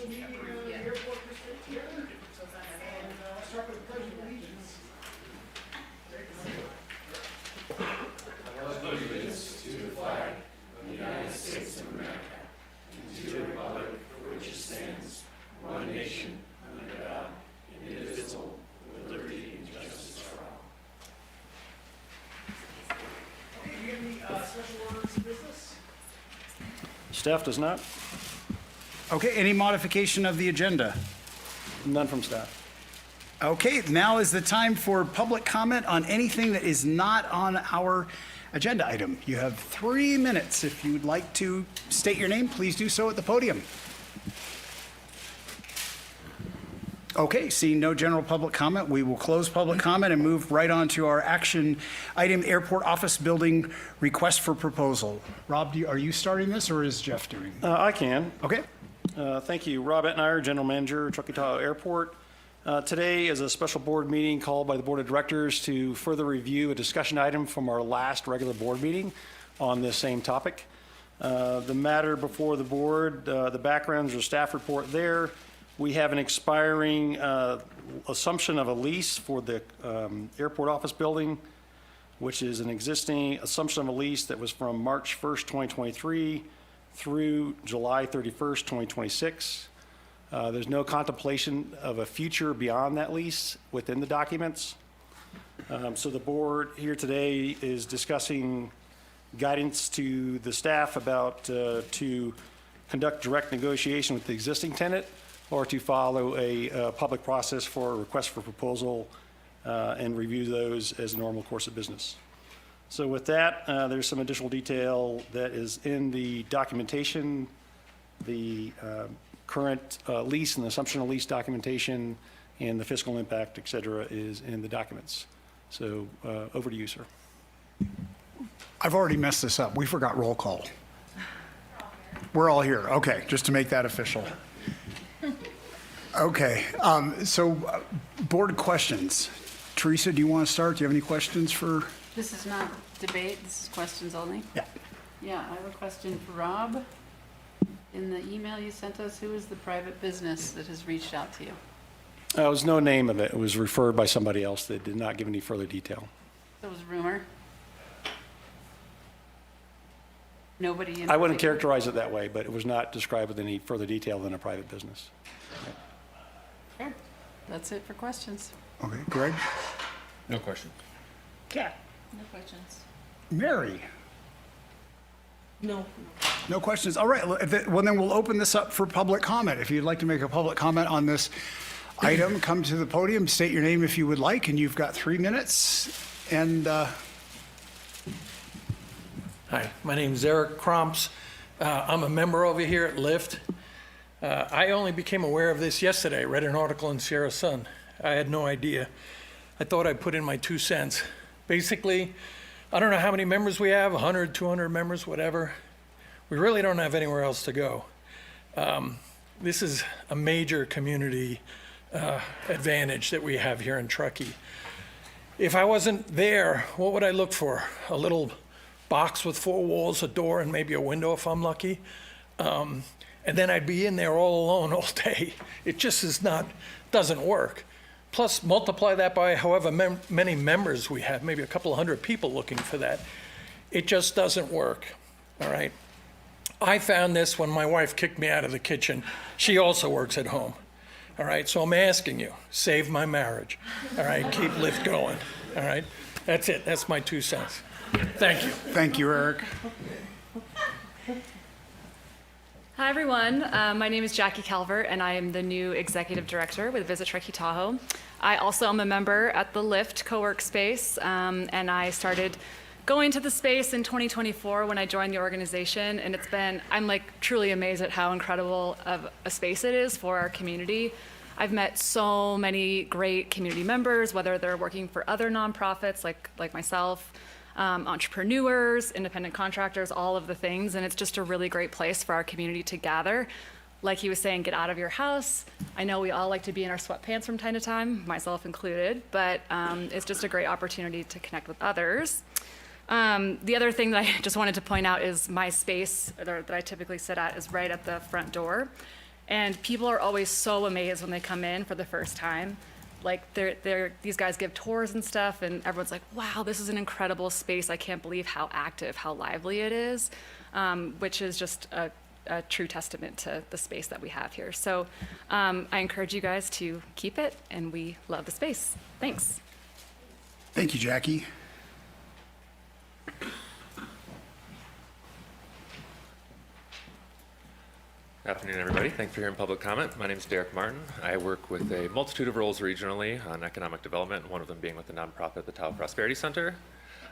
official meeting of the airport district here. And I'll start with the pledge of allegiance. I pledge allegiance to the flag of the United States of America and to the republic for which it stands, one nation, under God, indivisible, with liberty and justice for all. Okay, do you have any special orders of business? Staff does not. Okay, any modification of the agenda? None from staff. Okay, now is the time for public comment on anything that is not on our agenda item. You have 3 minutes. If you would like to state your name, please do so at the podium. Okay, seeing no general public comment, we will close public comment and move right on to our action item, Airport Office Building Request for Proposal. Rob, are you starting this or is Jeff doing it? I can. Okay. Thank you. Rob Etnier, General Manager, Truckee Tahoe Airport. Today is a special board meeting called by the Board of Directors to further review a discussion item from our last regular board meeting on this same topic. The matter before the board, the backgrounds or staff report there. We have an expiring assumption of a lease for the airport office building, which is an existing assumption of a lease that was from March 1st, 2023 through July 31st, 2026. There's no contemplation of a future beyond that lease within the documents. So the board here today is discussing guidance to the staff about to conduct direct negotiation with the existing tenant or to follow a public process for a request for proposal and review those as a normal course of business. So with that, there's some additional detail that is in the documentation, the current lease and assumption of lease documentation, and the fiscal impact, et cetera, is in the documents. So over to you, sir. I've already messed this up. We forgot roll call. We're all here. Okay, just to make that official. Okay, board questions. Teresa, do you want to start? Do you have any questions for? This is not debate, this is questions only? Yeah. Yeah, I have a question for Rob. In the email you sent us, who is the private business that has reached out to you? There was no name of it. It was referred by somebody else that did not give any further detail. That was rumor? Nobody in I wouldn't particular? characterize it that way, but it was not described with any further detail than a private business. Fair. That's it for questions. Okay, Greg? No question. Kat? No questions. Mary? No. No questions. All right, well then we'll open this up for public comment. If you'd like to make a public comment on this item, come to the podium, state your name if you would like, and you've got 3 minutes. And Hi, my name is Eric Kromps. I'm a member over here at Lyft. I only became aware of this yesterday. I read an article in Sierra Sun. I had no idea. I thought I'd put in my 2 cents. Basically, I don't know how many members we have, 100, 200 members, whatever. We really don't have anywhere else to go. This is a major community advantage that we have here in Truckee. If I wasn't there, what would I look for? A little box with 4 walls, a door, and maybe a window if I'm lucky. And then I'd be in there all alone all day. It just doesn't work. Plus, multiply that by however many members we have, maybe a couple of hundred people looking for that. It just doesn't work, all right? I found this when my wife kicked me out of the kitchen. She also works at home, all right? So I'm asking you, save my marriage, all right? Keep Lyft going, all right? That's it. That's my 2 cents. Thank you. thank you, Eric. Hi, everyone. My name is Jackie Calvert, and I am the new Executive Director with Visit Truckee Tahoe. I also am a member at the Lyft co-work space, and I started going to the space in 2024 when I joined the organization, and I'm like truly amazed at how incredible of a space it is for our community. I've met so many great community members, whether they're working for other nonprofits like myself, entrepreneurs, independent contractors, all of the things. And it's just a really great place for our community to gather. Like he was saying, get out of your house. I know we all like to be in our sweatpants from time to time, myself included, but it's just a great opportunity to connect with others. The other thing that I just wanted to point out is my space that I typically sit at is right at the front door. And people are always so amazed when they come in for the first time. Like these guys give tours and stuff, and everyone's like, wow, this is an incredible space. I can't believe how active, how lively it is, which is just a true testament to the space that we have here. So I encourage you guys to keep it, and we love the space. Thanks. Thank you, Jackie. Good afternoon, everybody. Thanks for hearing public comment. My name is Derek Martin. I work with a multitude of roles regionally on economic development, one of them being with the nonprofit, the Tahoe Prosperity Center.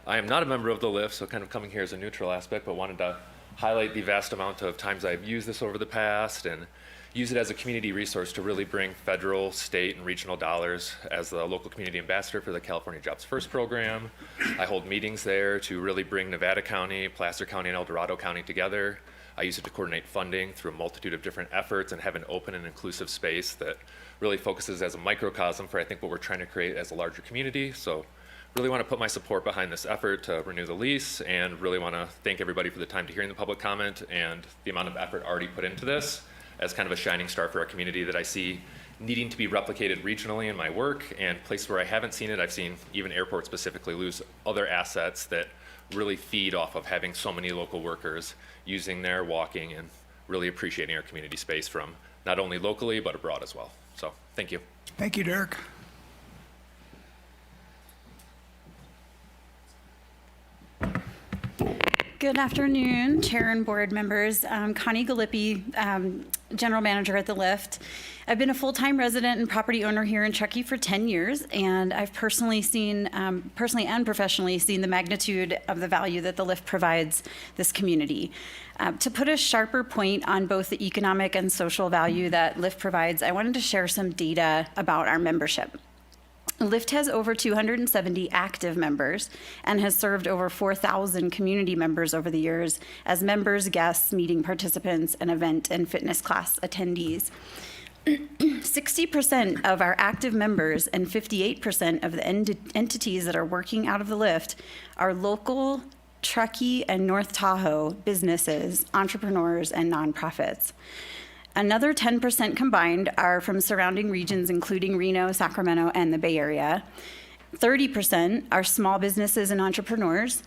I am not a member of the LIFT, so kind of coming here as a neutral aspect, but wanted to highlight the vast amount of times I've used this over the past and use it as a community resource to really bring federal, state, and regional dollars as the local community ambassador for the California Jobs First program. I hold meetings there to really bring Nevada County, Placer County, and El Dorado County together. I use it to coordinate funding through a multitude of different efforts and have an open and inclusive space that really focuses as a microcosm for, I think, what we're trying to create as a larger community. So really want to put my support behind this effort to renew the lease, and really want to thank everybody for the time to hearing the public comment and the amount of effort already put into this as kind of a shining star for our community that I see needing to be replicated regionally in my work, and places where I haven't seen it, I've seen even airports specifically lose other assets that really feed off of having so many local workers using their walking and really appreciating our community space from not only locally but abroad as well. So thank you. Thank you, Derek. Good afternoon, Chair and board members. I'm Connie Galippi, General Manager at the LIFT. I've been a full-time resident and property owner here in Truckee for 10 years, and I've personally and professionally seen the magnitude of the value that the LIFT provides this community. To put a sharper point on both the economic and social value that LIFT provides, I wanted to share some data about our membership. LIFT has over 270 active members and has served over 4,000 community members over the years as members, guests, meeting participants, and event and fitness class attendees. 60% of our active members and 58% of the entities that are working out of the LIFT are local Truckee and North Tahoe businesses, entrepreneurs, and nonprofits. Another 10% combined are from surrounding regions, including Reno, Sacramento, and the Bay Area. 30% are small businesses and entrepreneurs.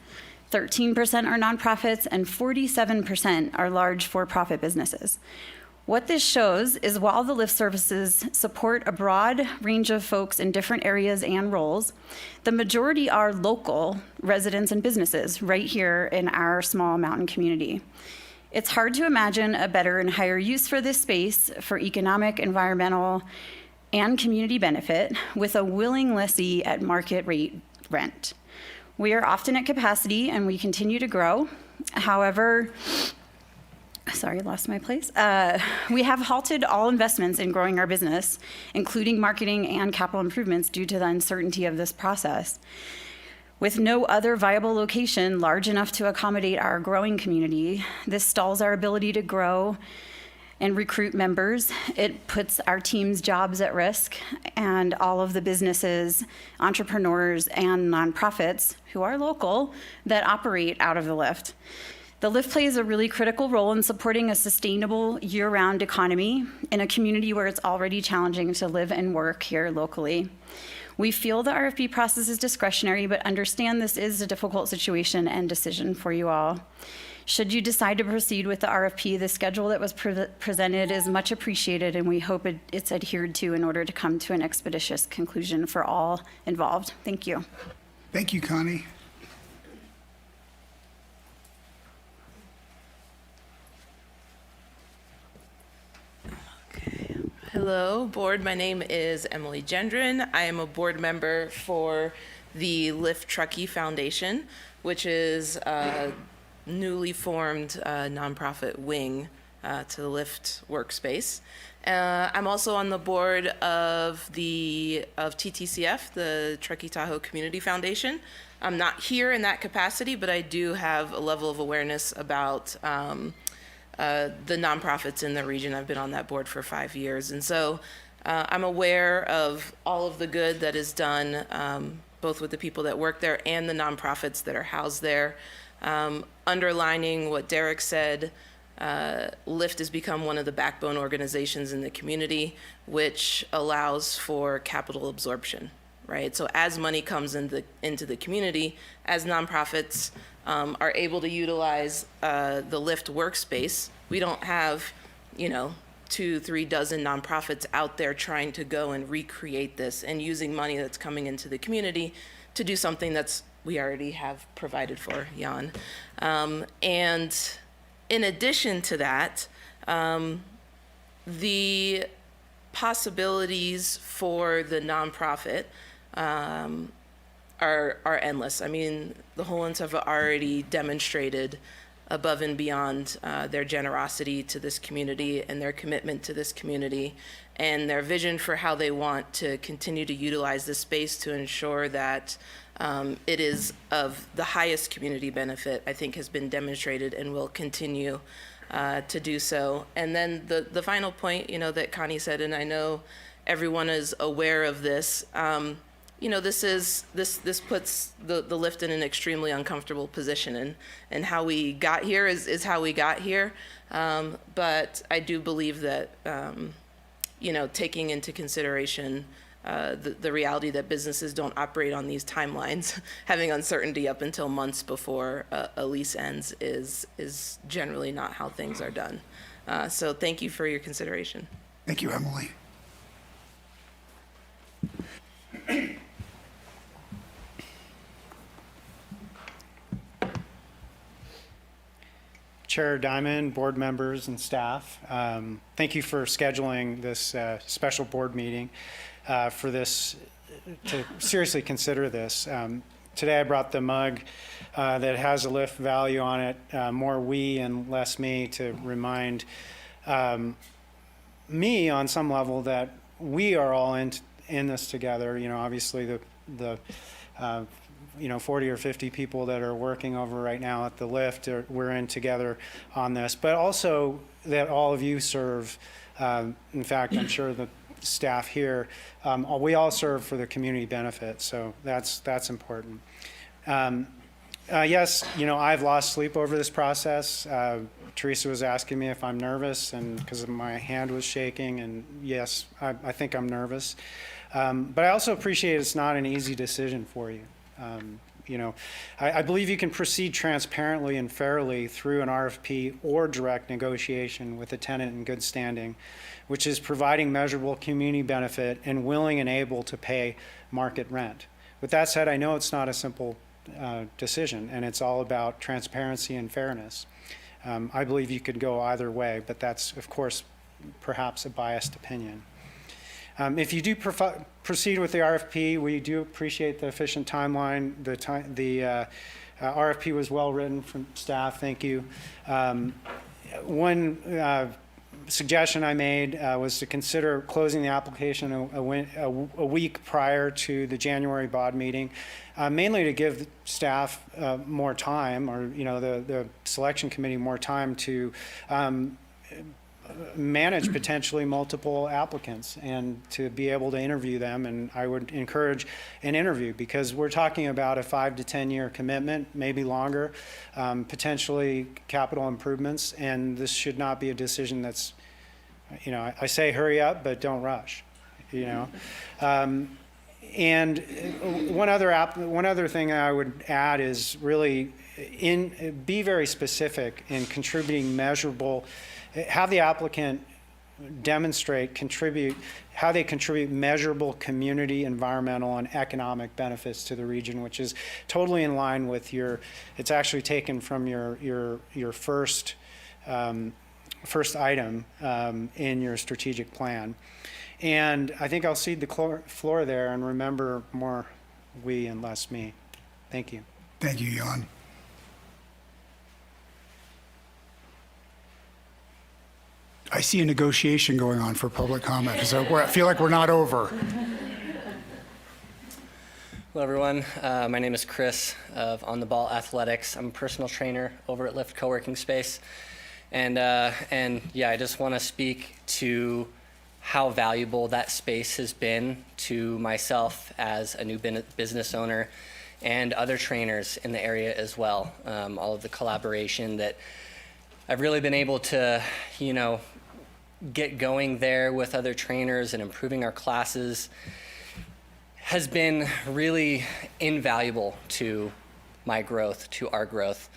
13% are nonprofits, and 47% are large for-profit businesses. What this shows is while the LIFT services support a broad range of folks in different areas and roles, the majority are local residents and businesses right here in our small mountain community. It's hard to imagine a better and higher use for this space for economic, environmental, and community benefit with a willing lessee at market rate rent. We are often at capacity and we continue to grow. However, sorry, I lost my place. We have halted all investments in growing our business, including marketing and capital improvements due to the uncertainty of this process. With no other viable location large enough to accommodate our growing community, this stalls our ability to grow and recruit members. It puts our team's jobs at risk, and all of the businesses, entrepreneurs, and nonprofits who are local that operate out of the LIFT. The LIFT plays a really critical role in supporting a sustainable year-round economy in a community where it's already challenging to live and work here locally. We feel the RFP process is discretionary, but understand this is a difficult situation and decision for you all. Should you decide to proceed with the RFP, the schedule that was presented is much appreciated, and we hope it's adhered to in order to come to an expeditious conclusion for all involved. Thank you. Thank you, Connie. Hello, board. My name is Emily Gendron. I am a board member for the LIFT Truckee Foundation, which is a newly formed nonprofit wing to the LIFT workspace. I'm also on the board of TTCF, the Truckee Tahoe Community Foundation. I'm not here in that capacity, but I do have a level of awareness about the nonprofits in the region. I've been on that board for 5 years. And so I'm aware of all of the good that is done, both with the people that work there and the nonprofits that are housed there. Underlining what Derek said, Lyft has become one of the backbone organizations in the community, which allows for capital absorption, right? So as money comes into the community, as nonprofits are able to utilize the Lyft workspace, we don't have, 2-3 dozen nonprofits out there trying to go and recreate this and using money that's coming into the community to do something that's we already have provided for, Jan. And in addition to that, the possibilities for the nonprofit are endless. I mean, the Hollands have already demonstrated above and beyond their generosity to this community and their commitment to this community and their vision for how they want to continue to utilize this space to ensure that it is of the highest community benefit, I think has been demonstrated and will continue to do so. And then the final point, that Connie said, and I know everyone is aware of this, this puts the Lyft in an extremely uncomfortable position, and how we got here is how we got here. But I do believe that, taking into consideration the reality that businesses don't operate on these timelines, having uncertainty up until months before a lease ends is generally not how things are done. So thank you for your consideration. Thank you, Emily. Chair Diamond, board members, and staff, thank you for scheduling this special board meeting for this, to seriously consider this. Today I brought the mug that has a Lyft value on it, more we and less me, to remind me on some level that we are all in this together. Obviously the 40 or 50 people that are working over right now at the Lyft, we're in together on this, but also that all of you serve. In fact, I'm sure the staff here, we all serve for the community benefit, so that's important. Yes, I've lost sleep over this process. Teresa was asking me if I'm nervous, and because my hand was shaking, and yes, I think I'm nervous. But I also appreciate it's not an easy decision for you. I believe you can proceed transparently and fairly through an RFP or direct negotiation with a tenant in good standing, which is providing measurable community benefit and willing and able to pay market rent. With that said, I know it's not a simple decision, and it's all about transparency and fairness. I believe you could go either way, but that's, of course, perhaps a biased opinion. If you do proceed with the RFP, we do appreciate the efficient timeline. The RFP was well written from staff. Thank you. One suggestion I made was to consider closing the application a week prior to the January BOD meeting, mainly to give staff more time, or the selection committee more time to manage potentially multiple applicants and to be able to interview them. And I would encourage an interview, because we're talking about a 5 to 10 year commitment, maybe longer, potentially capital improvements. And this should not be a decision that's, I say hurry up, but don't rush, And one other thing I would add is really be very specific in contributing measurable. Have the applicant contribute how they contribute measurable community, environmental, and economic benefits to the region, which is totally in line with it's actually taken from your first item in your strategic plan. And I think I'll cede the floor there, and remember, more we and less me. Thank you. Thank you, Jan. I see a negotiation going on for public comment, so I feel like we're not over. Hello, everyone. My name is Chris of On the Ball Athletics. I'm a personal trainer over at Lyft Co-working Space. And yeah, I just want to speak to how valuable that space has been to myself as a new business owner and other trainers in the area as well. All of the collaboration that I've really been able to, get going there with other trainers and improving our classes has been really invaluable to my growth, to our growth.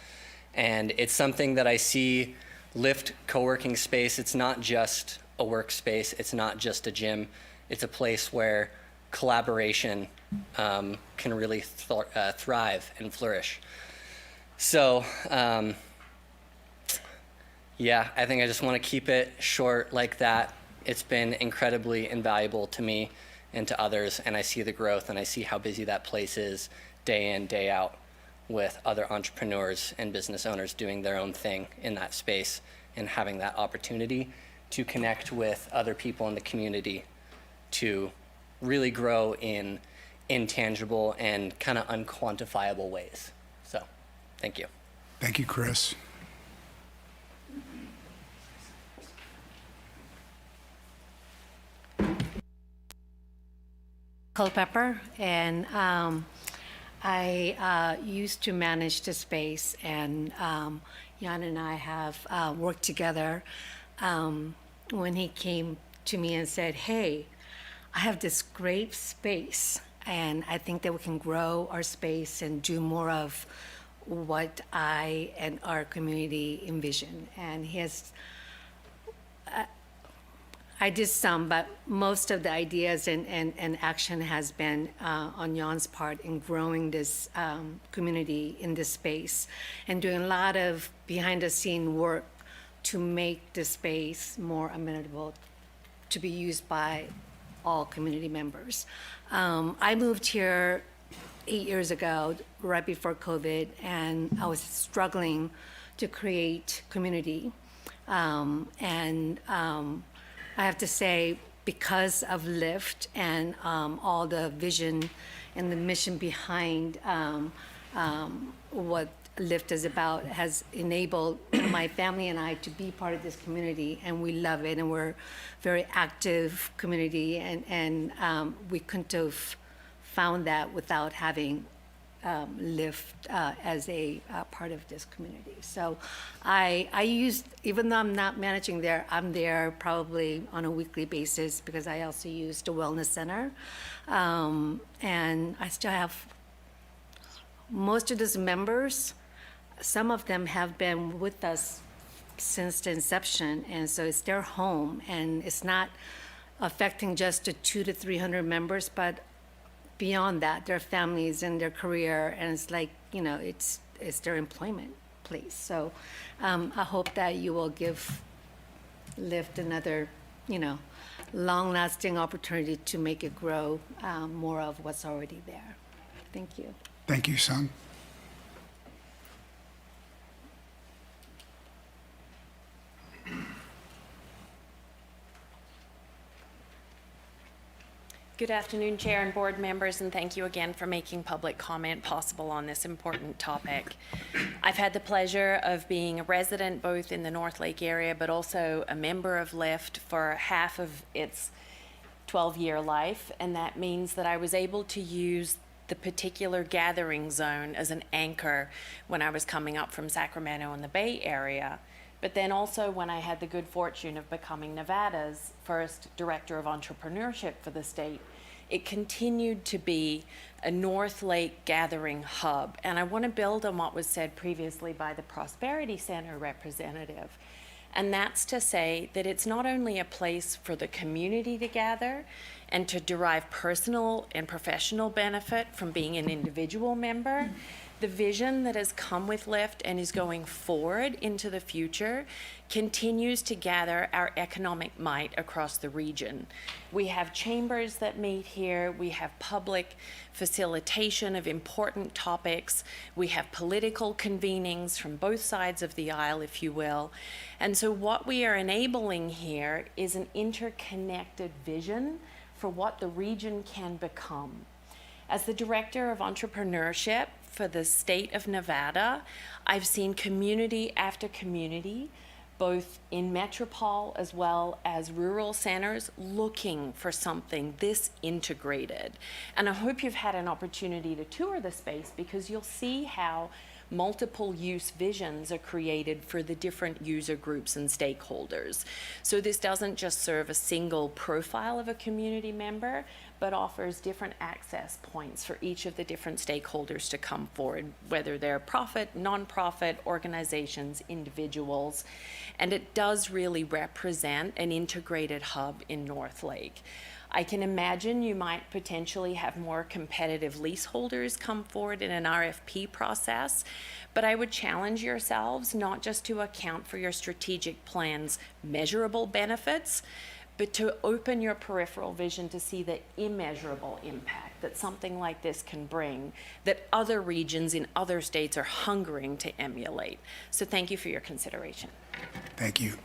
And it's something that I see Lyft co-working space. It's not just a workspace. It's not just a gym. It's a place where collaboration can really thrive and flourish. So, yeah, I think I just want to keep it short like that. It's been incredibly invaluable to me and to others, and I see the growth and I see how busy that place is day in, day out with other entrepreneurs and business owners doing their own thing in that space and having that opportunity to connect with other people in the community to really grow in intangible and kind of unquantifiable ways. So, thank you. Thank you, Chris. Culpepper, and I used to manage the space, and Jan and I have worked together. When he came to me and said, hey, I have this great space, and I think that we can grow our space and do more of what I and our community envision. And he has I did some, but most of the ideas and action has been on Jan's part in growing this community in this space and doing a lot of behind-the-scene work to make the space more amenable to be used by all community members. I moved here 8 years ago, right before COVID, and I was struggling to create community. I have to say, because of Lyft and all the vision and the mission behind what Lyft is about has enabled my family and I to be part of this community, and we love it, and we're a very active community, and we couldn't have found that without having Lyft as a part of this community. So I used, even though I'm not managing there, I'm there probably on a weekly basis because I also use the wellness center. And I still have most of those members. Some of them have been with us since the inception, and so it's their home, and it's not affecting just the 200 to 300 members, but beyond that, their families and their career, and it's like, it's their employment place. So I hope that you will give Lyft another, long-lasting opportunity to make it grow more of what's already there. Thank you. Thank you, Sung. Good afternoon, Chair and board members, and thank you again for making public comment possible on this important topic. I've had the pleasure of being a resident both in the North Lake area, but also a member of Lyft for half of its 12-year life, and that means that I was able to use the particular gathering zone as an anchor when I was coming up from Sacramento and the Bay Area. But then also when I had the good fortune of becoming Nevada's first director of entrepreneurship for the state, it continued to be a North Lake gathering hub. And I want to build on what was said previously by the Prosperity Center representative. And that's to say that it's not only a place for the community to gather and to derive personal and professional benefit from being an individual member. The vision that has come with Lyft and is going forward into the future continues to gather our economic might across the region. We have chambers that meet here. We have public facilitation of important topics. We have political convenings from both sides of the aisle, if you will. And so what we are enabling here is an interconnected vision for what the region can become. As the director of entrepreneurship for the state of Nevada, I've seen community after community, both in metropole as well as rural centers, looking for something this integrated. And I hope you've had an opportunity to tour the space because you'll see how multiple use visions are created for the different user groups and stakeholders. So this doesn't just serve a single profile of a community member, but offers different access points for each of the different stakeholders to come forward, whether they're profit, nonprofit, organizations, individuals. And it does really represent an integrated hub in North Lake. I can imagine you might potentially have more competitive leaseholders come forward in an RFP process, but I would challenge yourselves not just to account for your strategic plan's measurable benefits, but to open your peripheral vision to see the immeasurable impact that something like this can bring, that other regions in other states are hungering to emulate. So thank you for your consideration. Thank you.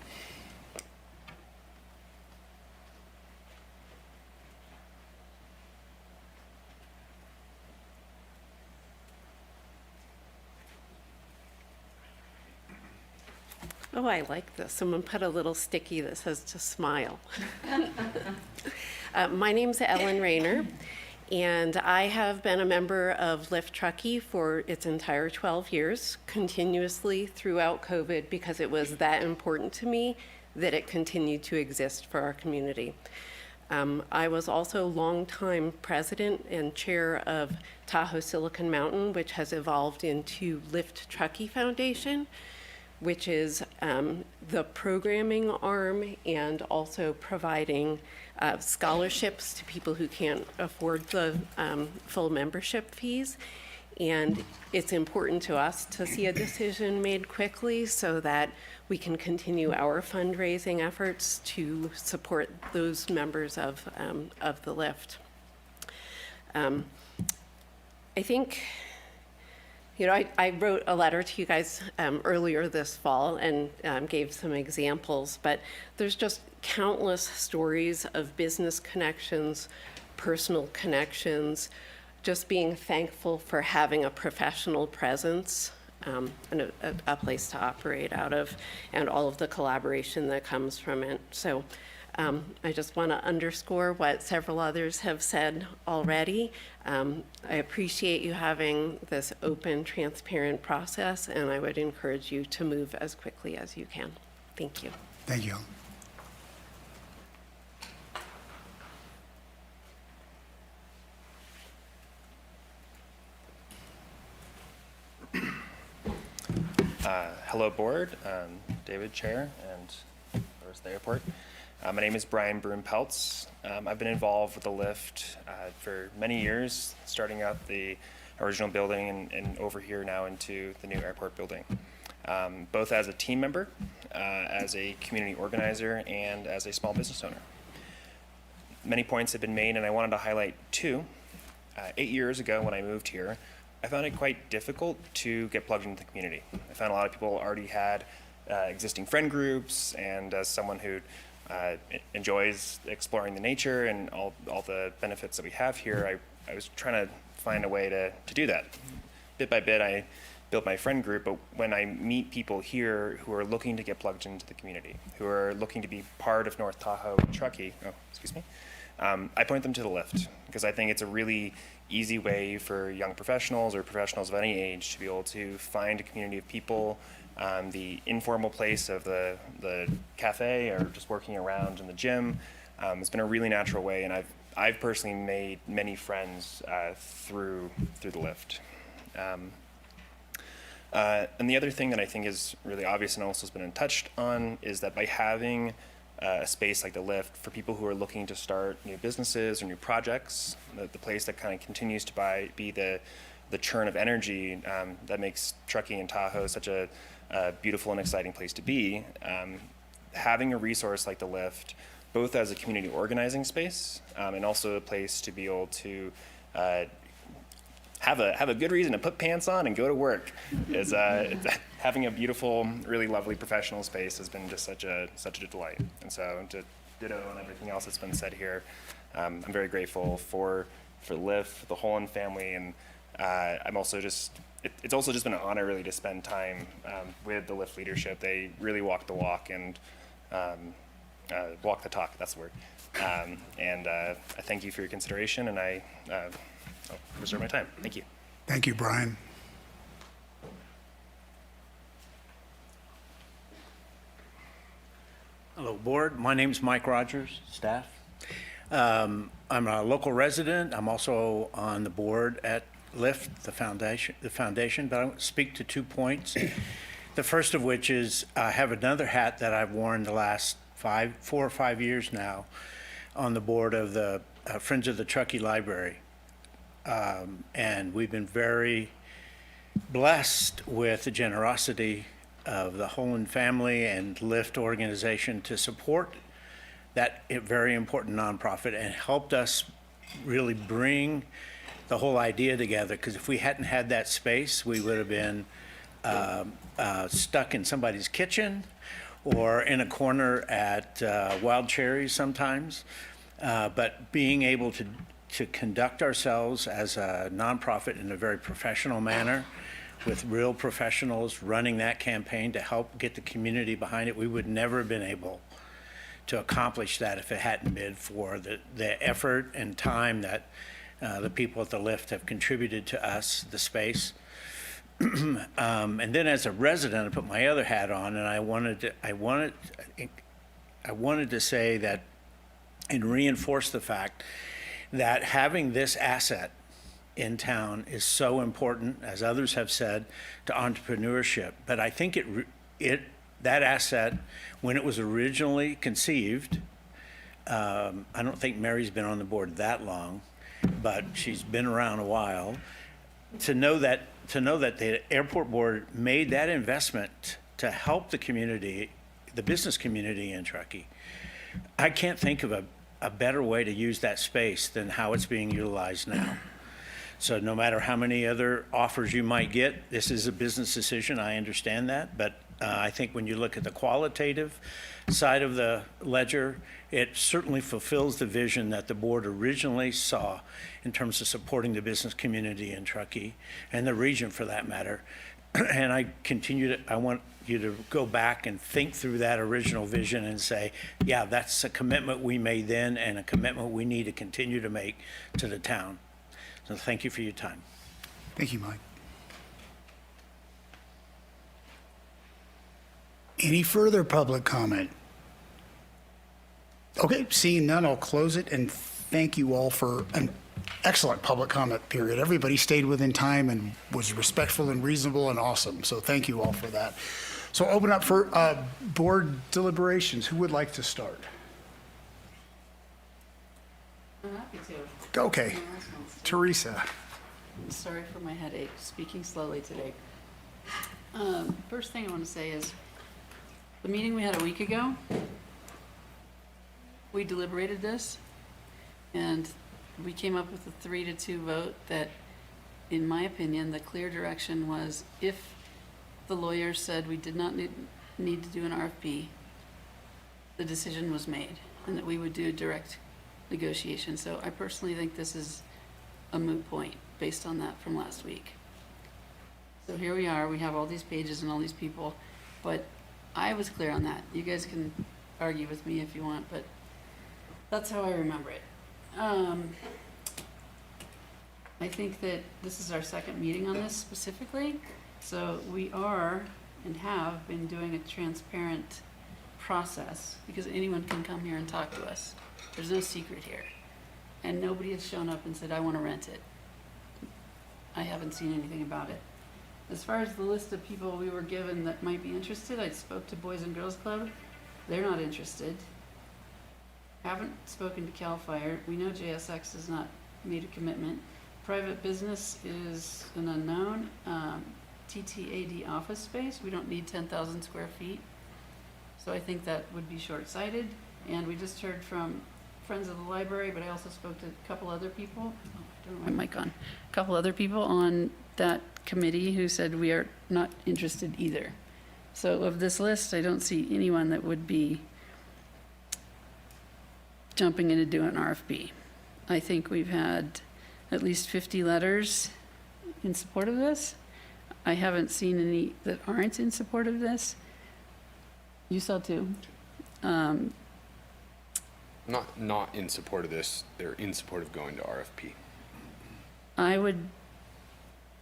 Oh, I like this. Someone put a little sticky that says to smile. My name's Ellen Rayner, and I have been a member of Lyft Truckee for its entire 12 years, continuously throughout COVID, because it was that important to me that it continued to exist for our community. I was also longtime president and chair of Tahoe Silicon Mountain, which has evolved into Lyft Truckee Foundation, which is the programming arm and also providing scholarships to people who can't afford the full membership fees. And it's important to us to see a decision made quickly so that we can continue our fundraising efforts to support those members of the Lyft. I think, you know, I wrote a letter to you guys earlier this fall and gave some examples, but there's just countless stories of business connections, personal connections, just being thankful for having a professional presence and a place to operate out of, and all of the collaboration that comes from it. So I just want to underscore what several others have said already. I appreciate you having this open, transparent process, and I would encourage you to move as quickly as you can. Thank you. Thank you. Hello, board. David, chair, and there's the airport. My name is Brian Broom-Peltz. I've been involved with the Lyft for many years, starting out the original building and over here now into the new airport building, both as a team member, as a community organizer, and as a small business owner. Many points have been made, and I wanted to highlight two. 8 years ago when I moved here, I found it quite difficult to get plugged into the community. I found a lot of people already had existing friend groups, and as someone who enjoys exploring the nature and all the benefits that we have here, I was trying to find a way to do that. Bit by bit, I built my friend group, but when I meet people here who are looking to get plugged into the community, who are looking to be part of North Tahoe and Truckee, I point them to the Lyft, because I think it's a really easy way for young professionals or professionals of any age to be able to find a community of people, the informal place of the cafe or just working around in the gym. It's been a really natural way, and I've personally made many friends through the Lyft. And the other thing that I think is really obvious and also has been touched on is that by having a space like the Lyft for people who are looking to start new businesses or new projects, the place that kind of continues to be the churn of energy that makes Truckee and Tahoe such a beautiful and exciting place to be. Having a resource like the Lyft, both as a community organizing space and also a place to be able to have a good reason to put pants on and go to work, is having a beautiful, really lovely professional space has been just such a delight. And so to ditto on everything else that's been said here, I'm very grateful for Lyft, the Holland family, and I'm also it's also just been an honor really to spend time with the Lyft leadership. They really walk the walk and walk the talk, that's the word. And I thank you for your consideration, and I'll reserve my time. Thank you. Thank you, Brian. Board. My name's Mike Rogers, staff. I'm a local resident. I'm also on the board at LIFT, the foundation, but I want to speak to 2 points. The first of which is I have another hat that I've worn the last 4 or 5 years now on the board of the Friends of the Truckee Library. And we've been very blessed with the generosity of the Holland family and LIFT organization to support that very important nonprofit and helped us really bring the whole idea together. Because if we hadn't had that space, we would have been stuck in somebody's kitchen or in a corner at Wild Cherries sometimes. But being able to conduct ourselves as a nonprofit in a very professional manner with real professionals running that campaign to help get the community behind it, we would never have been able to accomplish that if it hadn't been for the effort and time that the people at the LIFT have contributed to us, the space. And then as a resident, I put my other hat on, and I wanted to say that and reinforce the fact that having this asset in town is so important, as others have said, to entrepreneurship. But I think that asset, when it was originally conceived, I don't think Mary's been on the board that long, but she's been around a while. To know that the airport board made that investment to help the community, the business community in Truckee, I can't think of a better way to use that space than how it's being utilized now. So no matter how many other offers you might get, this is a business decision, I understand that, but I think when you look at the qualitative side of the ledger, it certainly fulfills the vision that the board originally saw in terms of supporting the business community in Truckee and the region for that matter. And I want you to go back and think through that original vision and say, yeah, that's a commitment we made then and a commitment we need to continue to make to the town. So thank you for your time. Thank you, Mike. Any further public comment? Okay, seeing none, I'll close it, and thank you all for an excellent public comment period. Everybody stayed within time and was respectful and reasonable and awesome, so thank you all for that. So open up for board deliberations. Who would like to start? I'm happy to. Okay, Teresa. Sorry for my headache, speaking slowly today. First thing I want to say is, the meeting we had a week ago, we deliberated this, and we came up with a 3-2 vote that, in my opinion, the clear direction was if the lawyers said we did not need to do an RFP, the decision was made, and that we would do direct negotiation. So I personally think this is a moot point based on that from last week. So here we are, we have all these pages and all these people, but I was clear on that. You guys can argue with me if you want, but that's how I remember it. I think that this is our second meeting on this specifically, so we are and have been doing a transparent process because anyone can come here and talk to us. There's no secret here. And nobody has shown up and said, I want to rent it. I haven't seen anything about it. As far as the list of people we were given that might be interested, I spoke to Boys and Girls Club. They're not interested. Haven't spoken to CAL FIRE. We know JSX has not made a commitment. Private business is an unknown. TTAD office space, we don't need 10,000 square feet. So I think that would be short-sighted. And we just heard from Friends of the Library, but I also spoke to a couple other people. Oh, I don't know my mic on. A couple other people on that committee who said we are not interested either. So of this list, I don't see anyone that would be jumping in to do an RFP. I think we've had at least 50 letters in support of this. I haven't seen any that aren't in support of this. You saw two. Not in support of this, they're in support of going to RFP. I would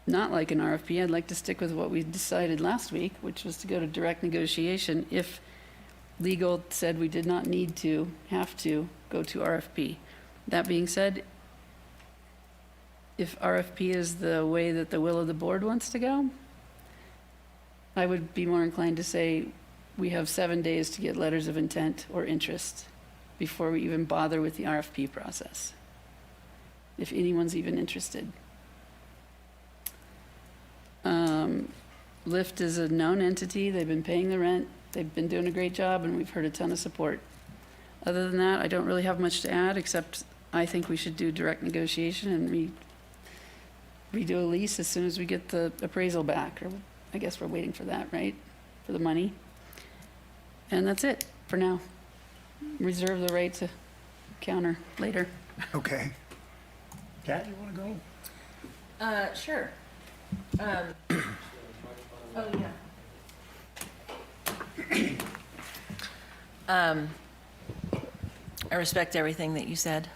not like an RFP. I'd like to stick with what we decided last week, which was to go to direct negotiation if legal said we did not have to go to RFP. That being said, if RFP is the way that the will of the board wants to go, I would be more inclined to say we have 7 days to get letters of intent or interest before we even bother with the RFP process, if anyone's even interested. Lyft is a known entity. They've been paying the rent. They've been doing a great job, and we've heard a ton of support. Other than that, I don't really have much to add, except I think we should do direct negotiation and redo a lease as soon as we get the appraisal back. Or I guess we're waiting for that, right? For the money. And that's it for now. Reserve the right to counter later. Okay. Kat, you want to go? Sure. Oh, yeah. I respect everything that you said.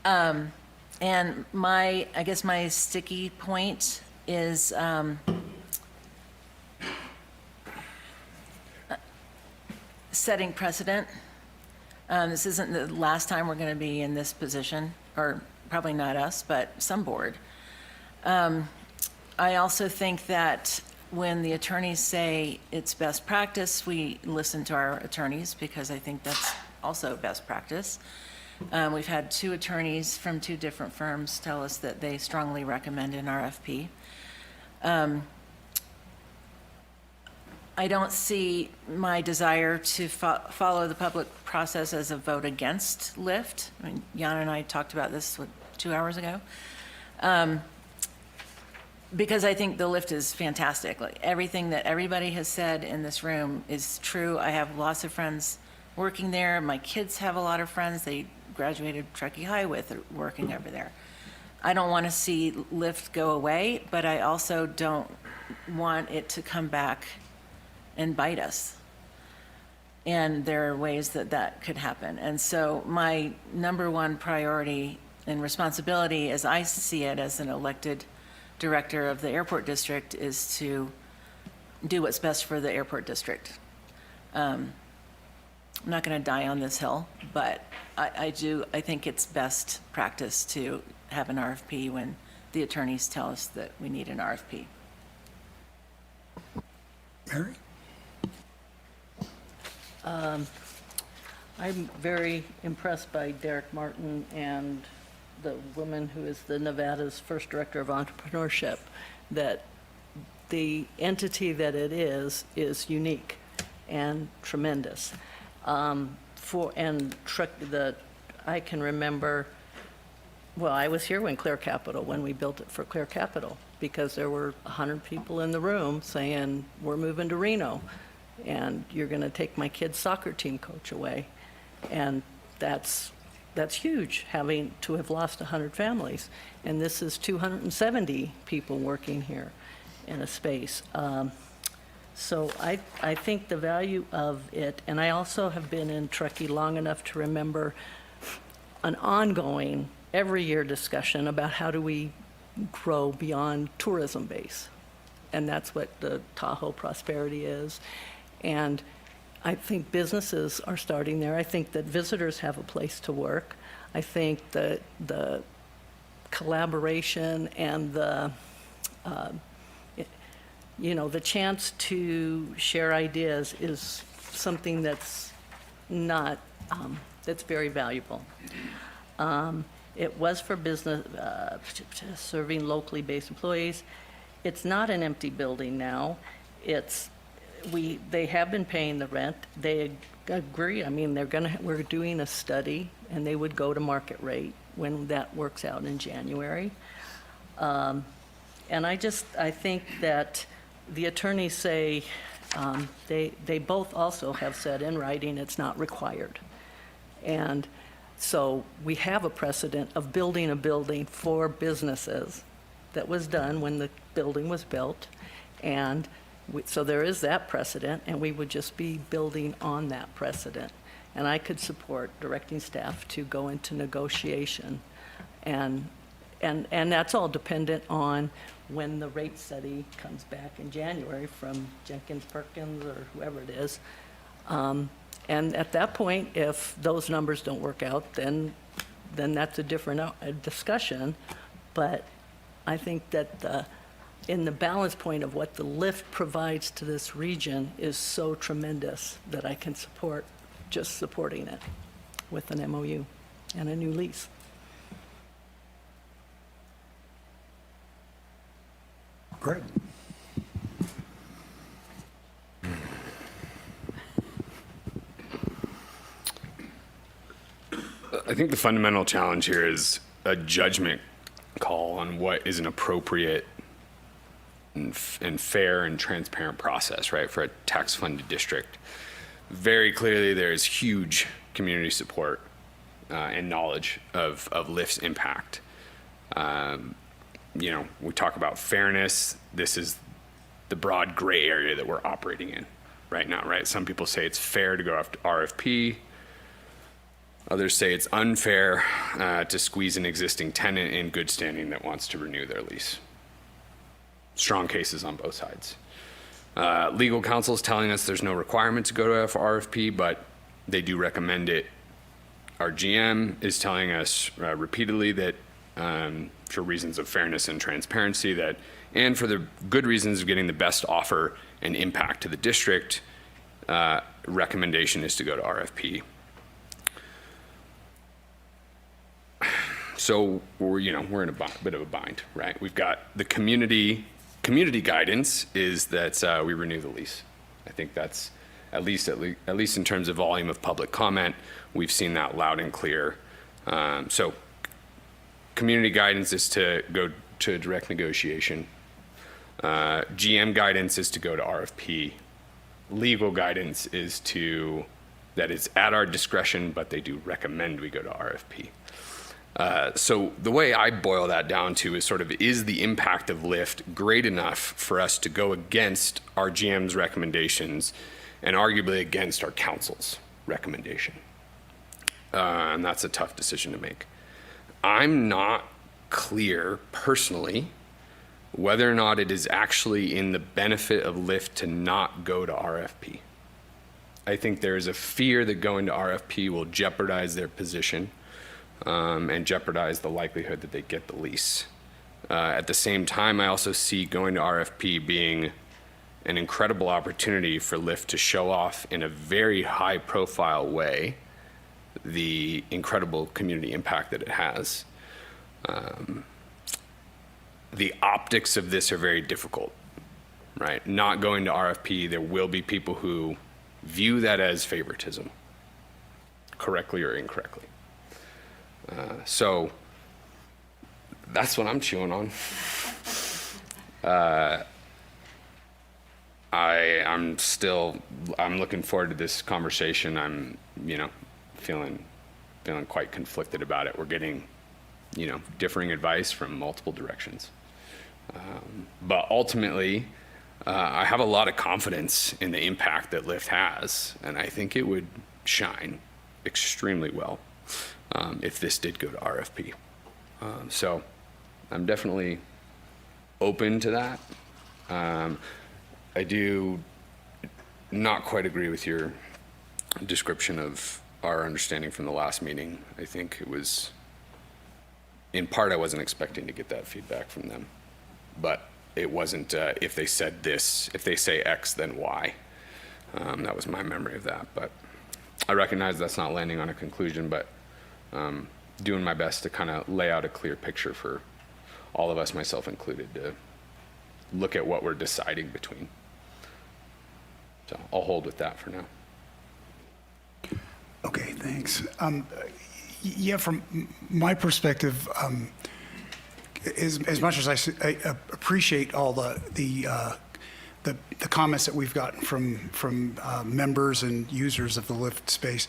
And I guess my sticky point is setting precedent. This isn't the last time we're going to be in this position, or probably not us, but some board. I also think that when the attorneys say it's best practice, we listen to our attorneys, because I think that's also best practice. We've had 2 attorneys from 2 different firms tell us that they strongly recommend an RFP. I don't see my desire to follow the public process as a vote against Lyft. I mean, Jan and I talked about this 2 hours ago. Because I think the Lyft is fantastic. Like, everything that everybody has said in this room is true. I have lots of friends working there. My kids have a lot of friends they graduated Truckee High with working over there. I don't want to see Lyft go away, but I also don't want it to come back and bite us. And there are ways that that could happen. And so my number one priority and responsibility, as I see it as an elected director of the airport district, is to do what's best for the airport district. I'm not going to die on this hill, but I think it's best practice to have an RFP when the attorneys tell us that we need an RFP. Mary? I'm very impressed by Derek Martin and the woman who is the Nevada's first director of entrepreneurship, that the entity that it is unique and tremendous. I can remember, well, I was here when we built it for Clear Capital, because there were 100 people in the room saying, we're moving to Reno, and you're going to take my kid's soccer team coach away. And that's huge, having to have lost 100 families. And this is 270 people working here in a space. So I think the value of it, and I also have been in Truckee long enough to remember an ongoing, every year discussion about how do we grow beyond tourism base. And that's what the Tahoe Prosperity is. And I think businesses are starting there. I think that visitors have a place to work. I think that the collaboration and the chance to share ideas is something that's not, that's very valuable. It was for business, serving locally based employees. It's not an empty building now. They have been paying the rent. They agree. I mean, we're doing a study, and they would go to market rate when that works out in January. And I think that the attorneys say, they both also have said in writing it's not required. And so we have a precedent of building a building for businesses that was done when the building was built. And so there is that precedent, and we would just be building on that precedent. And I could support directing staff to go into negotiation. And that's all dependent on when the rate study comes back in January from Jenkins Perkins or whoever it is. And at that point, if those numbers don't work out, then that's a different discussion. But I think that in the balance point of what the lift provides to this region is so tremendous that I can support just supporting it with an MOU and a new lease. Great. I think the fundamental challenge here is a judgment call on what is an appropriate and fair and transparent process, right, for a tax-funded district. Very clearly, there is huge community support and knowledge of LIFT's impact. You know, we talk about fairness. This is the broad gray area that we're operating in right now, right? Some people say it's fair to go after RFP. Others say it's unfair to squeeze an existing tenant in good standing that wants to renew their lease. Strong cases on both sides. Legal counsel is telling us there's no requirement to go to RFP, but they do recommend it. Our GM is telling us repeatedly that for reasons of fairness and transparency and for the good reasons of getting the best offer and impact to the district, recommendation is to go to RFP. So we're in a bit of a bind, right? We've got the community guidance is that we renew the lease. I think that's at least in terms of volume of public comment, we've seen that loud and clear. So community guidance is to go to direct negotiation. GM guidance is to go to RFP. Legal guidance is that it's at our discretion, but they do recommend we go to RFP. So the way I boil that down to is is the impact of LIFT great enough for us to go against our GM's recommendations and arguably against our council's recommendation? And that's a tough decision to make. I'm not clear personally whether or not it is actually in the benefit of LIFT to not go to RFP. I think there is a fear that going to RFP will jeopardize their position and jeopardize the likelihood that they get the lease. At the same time, I also see going to RFP being an incredible opportunity for LIFT to show off in a very high-profile way the incredible community impact that it has. The optics of this are very difficult, right? Not going to RFP, there will be people who view that as favoritism, correctly or incorrectly. So that's what I'm chewing on. I'm looking forward to this conversation. I'm, feeling quite conflicted about it. We're getting, differing advice from multiple directions. But ultimately, I have a lot of confidence in the impact that LIFT has, and I think it would shine extremely well if this did go to RFP. So I'm definitely open to that. I do not quite agree with your description of our understanding from the last meeting. I think it was, in part, I wasn't expecting to get that feedback from them. But it wasn't, if they said this, if they say X, then Y. That was my memory of that. But I recognize that's not landing on a conclusion, but doing my best to kind of lay out a clear picture for all of us, myself included, to look at what we're deciding between. So I'll hold with that for now. Okay, thanks. Yeah, from my perspective, as much as I appreciate all the comments that we've gotten from members and users of the LIFT space,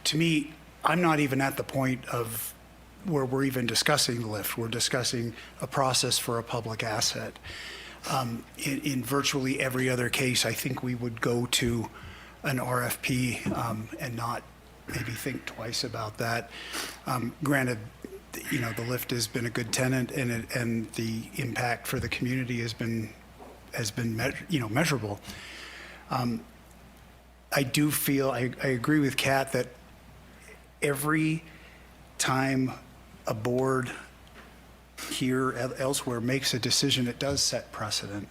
to me, I'm not even at the point of where we're even discussing the LIFT. We're discussing a process for a public asset. In virtually every other case, I think we would go to an RFP and not maybe think twice about that. Granted, the LIFT has been a good tenant, and the impact for the community has been measurable. I do feel, I agree with Kat that every time a board here, elsewhere, makes a decision, it does set precedent.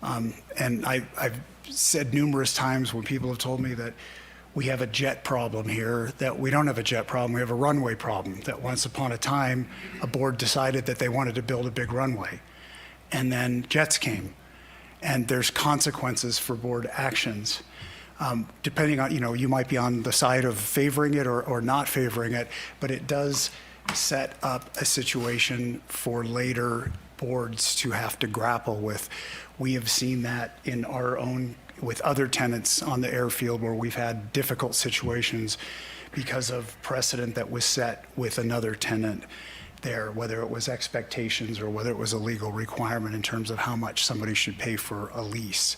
And I've said numerous times when people have told me that we have a jet problem here, that we don't have a jet problem, we have a runway problem, that once upon a time, a board decided that they wanted to build a big runway. And then jets came. And there's consequences for board actions. Depending on, you might be on the side of favoring it or not favoring it, but it does set up a situation for later boards to have to grapple with. We have seen that in our own, with other tenants on the airfield where we've had difficult situations because of precedent that was set with another tenant there, whether it was expectations or whether it was a legal requirement in terms of how much somebody should pay for a lease.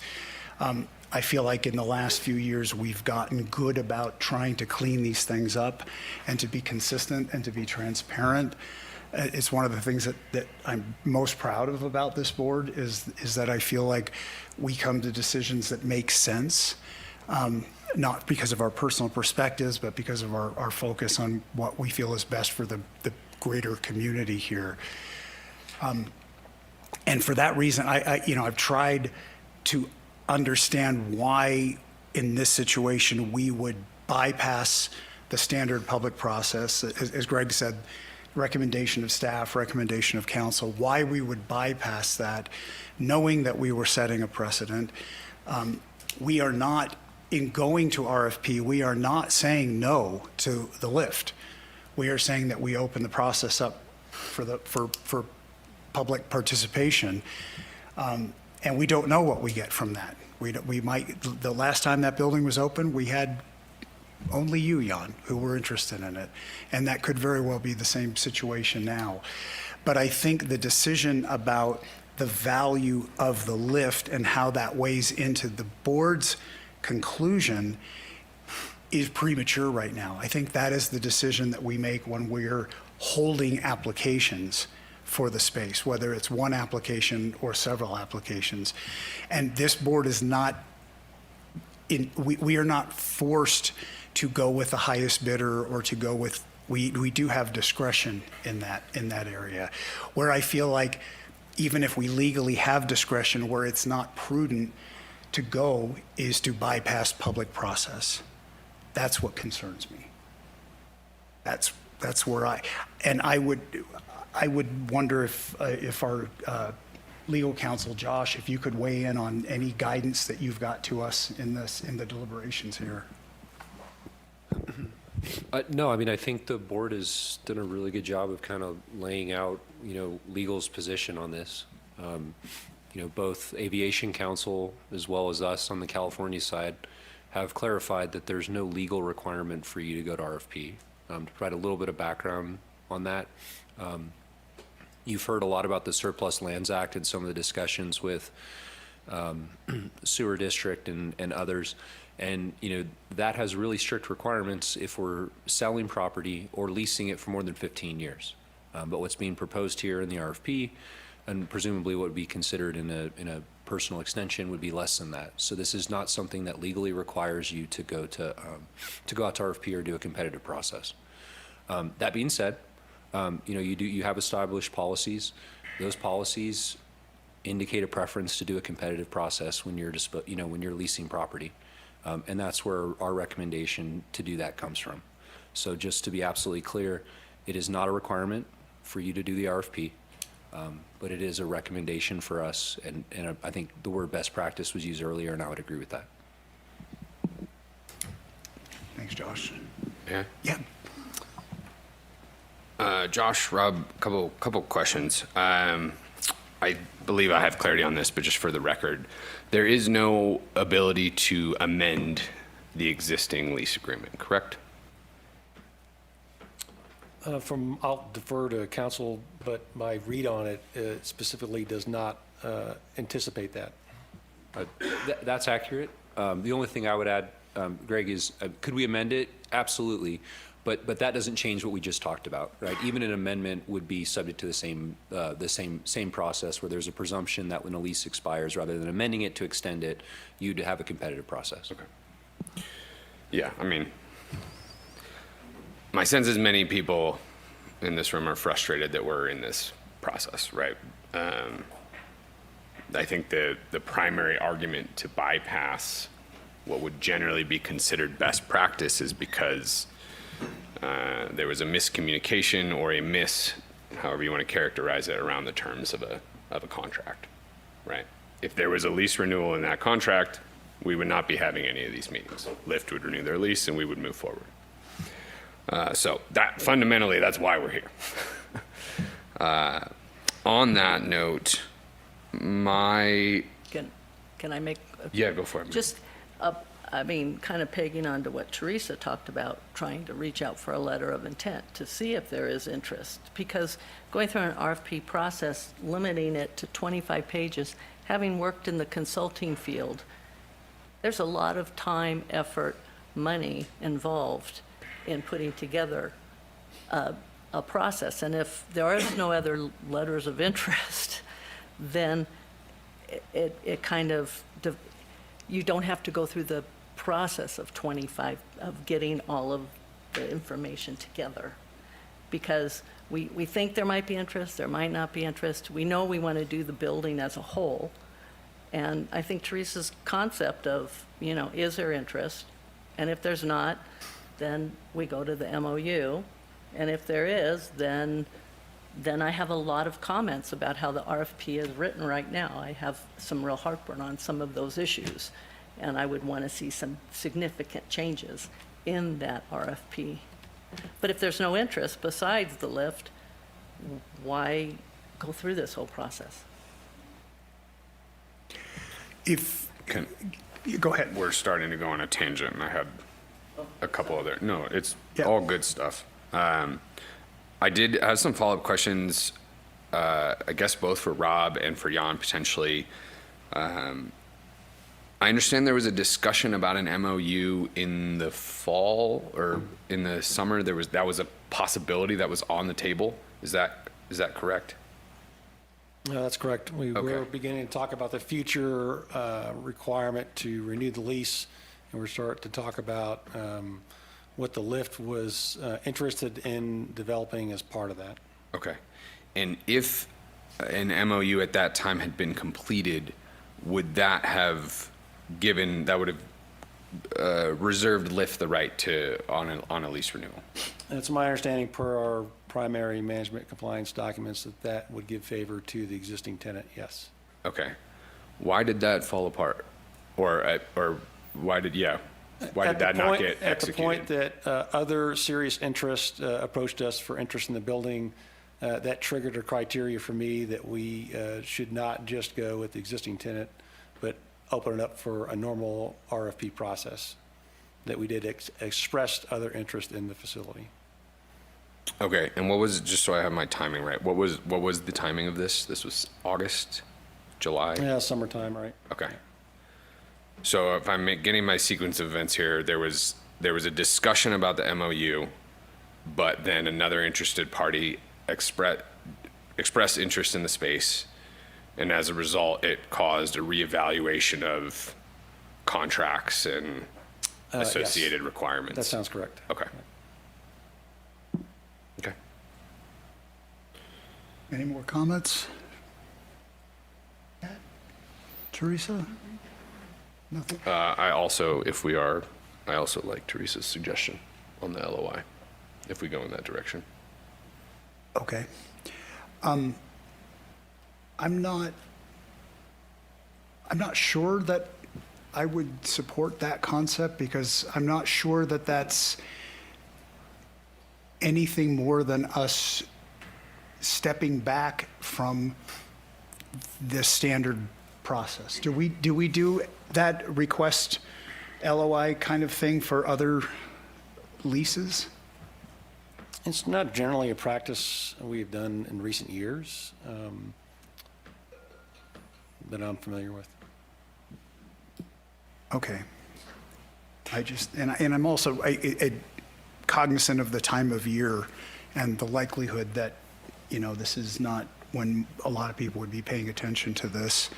I feel like in the last few years, we've gotten good about trying to clean these things up and to be consistent and to be transparent. It's one of the things that I'm most proud of about this board is that I feel like we come to decisions that make sense, not because of our personal perspectives, but because of our focus on what we feel is best for the greater community here. And for that reason, I've tried to understand why in this situation we would bypass the standard public process, as Greg said, recommendation of staff, recommendation of council, why we would bypass that, knowing that we were setting a precedent. We are not, in going to RFP, we are not saying no to the lift. We are saying that we open the process up for public participation, and we don't know what we get from that. We might, the last time that building was open, we had only you, Jan, who were interested in it, and that could very well be the same situation now. But I think the decision about the value of the lift and how that weighs into the board's conclusion is premature right now. I think that is the decision that we make when we're holding applications for the space, whether it's one application or several applications. And this board is not, we are not forced to go with the highest bidder or to go with, we do have discretion in that area. Where I feel like even if we legally have discretion, where it's not prudent to go is to bypass public process. That's what concerns me. That's where I would wonder if our legal counsel, Josh, if you could weigh in on any guidance that you've got to us in the deliberations here. No, I mean, I think the board has done a really good job of kind of laying out, legal's position on this. Both Aviation Council as well as us on the California side have clarified that there's no legal requirement for you to go to RFP. To provide a little bit of background on that, you've heard a lot about the Surplus Lands Act and some of the discussions with Sewer District and others. And, that has really strict requirements if we're selling property or leasing it for more than 15 years. But what's being proposed here in the RFP, and presumably what would be considered in a personal extension, would be less than that. So this is not something that legally requires you to go out to RFP or do a competitive process. That being said, you have established policies. Those policies indicate a preference to do a competitive process when you're when you're leasing property. And that's where our recommendation to do that comes from. So just to be absolutely clear, it is not a requirement for you to do the RFP, but it is a recommendation for us. And I think the word best practice was used earlier, and I would agree with that. Thanks, Josh. Yeah. Yeah. Josh, Rob, couple questions. I believe I have clarity on this, but just for the record, there is no ability to amend the existing lease agreement, correct? I'll defer to council, but my read on it specifically does not anticipate that. That's accurate. The only thing I would add, Greg, is could we amend it? Absolutely. But that doesn't change what we just talked about, right? Even an amendment would be subject to the same process where there's a presumption that when a lease expires, rather than amending it to extend it, you'd have a competitive process. Okay. Yeah, I mean, my sense is many people in this room are frustrated that we're in this process, right? I think the primary argument to bypass what would generally be considered best practice is because there was a miscommunication or however you want to characterize it, around the terms of a contract, right? If there was a lease renewal in that contract, we would not be having any of these meetings. Lyft would renew their lease and we would move forward. So that fundamentally, that's why we're here. On that note, Can I make? Yeah, go for it. Just, I mean, kind of pegging on to what Teresa talked about, trying to reach out for a letter of intent to see if there is interest. Because going through an RFP process, limiting it to 25 pages, having worked in the consulting field, there's a lot of time, effort, money involved in putting together a process. And if there is no other letters of interest, then it kind of, you don't have to go through the process of 25, of getting all of the information together. Because we think there might be interest, there might not be interest. We know we want to do the building as a whole. And I think Teresa's concept of, is there interest? And if there's not, then we go to the MOU. And if there is, then I have a lot of comments about how the RFP is written right now. I have some real heartburn on some of those issues, and I would want to see some significant changes in that RFP. But if there's no interest besides the lift, why go through this whole process? Go ahead. We're starting to go on a tangent, and I had a couple other. No, it's all good stuff. I did have some follow-up questions, I guess both for Rob and for Jan potentially. I understand there was a discussion about an MOU in the fall or in the summer. That was a possibility that was on the table. Is that correct? No, that's correct. We were beginning to talk about the future requirement to renew the lease, and we're starting to talk about what the lift was interested in developing as part of that. Okay. And if an MOU at that time had been completed, would that have reserved Lyft the right to on a lease renewal? And it's my understanding per our primary management compliance documents that would give favor to the existing tenant, yes. Okay. Why did that fall apart? Or why did that not get executed? At the point that other serious interest approached us for interest in the building, that triggered a criteria for me that we should not just go with the existing tenant, but open it up for a normal RFP process, that we did express other interest in the facility. Okay, and what was, just so I have my timing right, what was the timing of this? This was August, July? Yeah, summertime, right. Okay. So if I'm getting my sequence of events here, there was a discussion about the MOU, but then another interested party expressed interest in the space, and as a result, it caused a reevaluation of contracts and associated requirements. That sounds correct. Okay. Okay. Any more comments? Teresa? Nothing? I also like Teresa's suggestion on the LOI, if we go in that direction. Okay. I'm not sure that I would support that concept, because I'm not sure that that's anything more than us stepping back from the standard process. Do we do that request LOI kind of thing for other leases? It's not generally a practice we've done in recent years that I'm familiar with. Okay. And I'm also cognizant of the time of year and the likelihood that, this is not when a lot of people would be paying attention to this.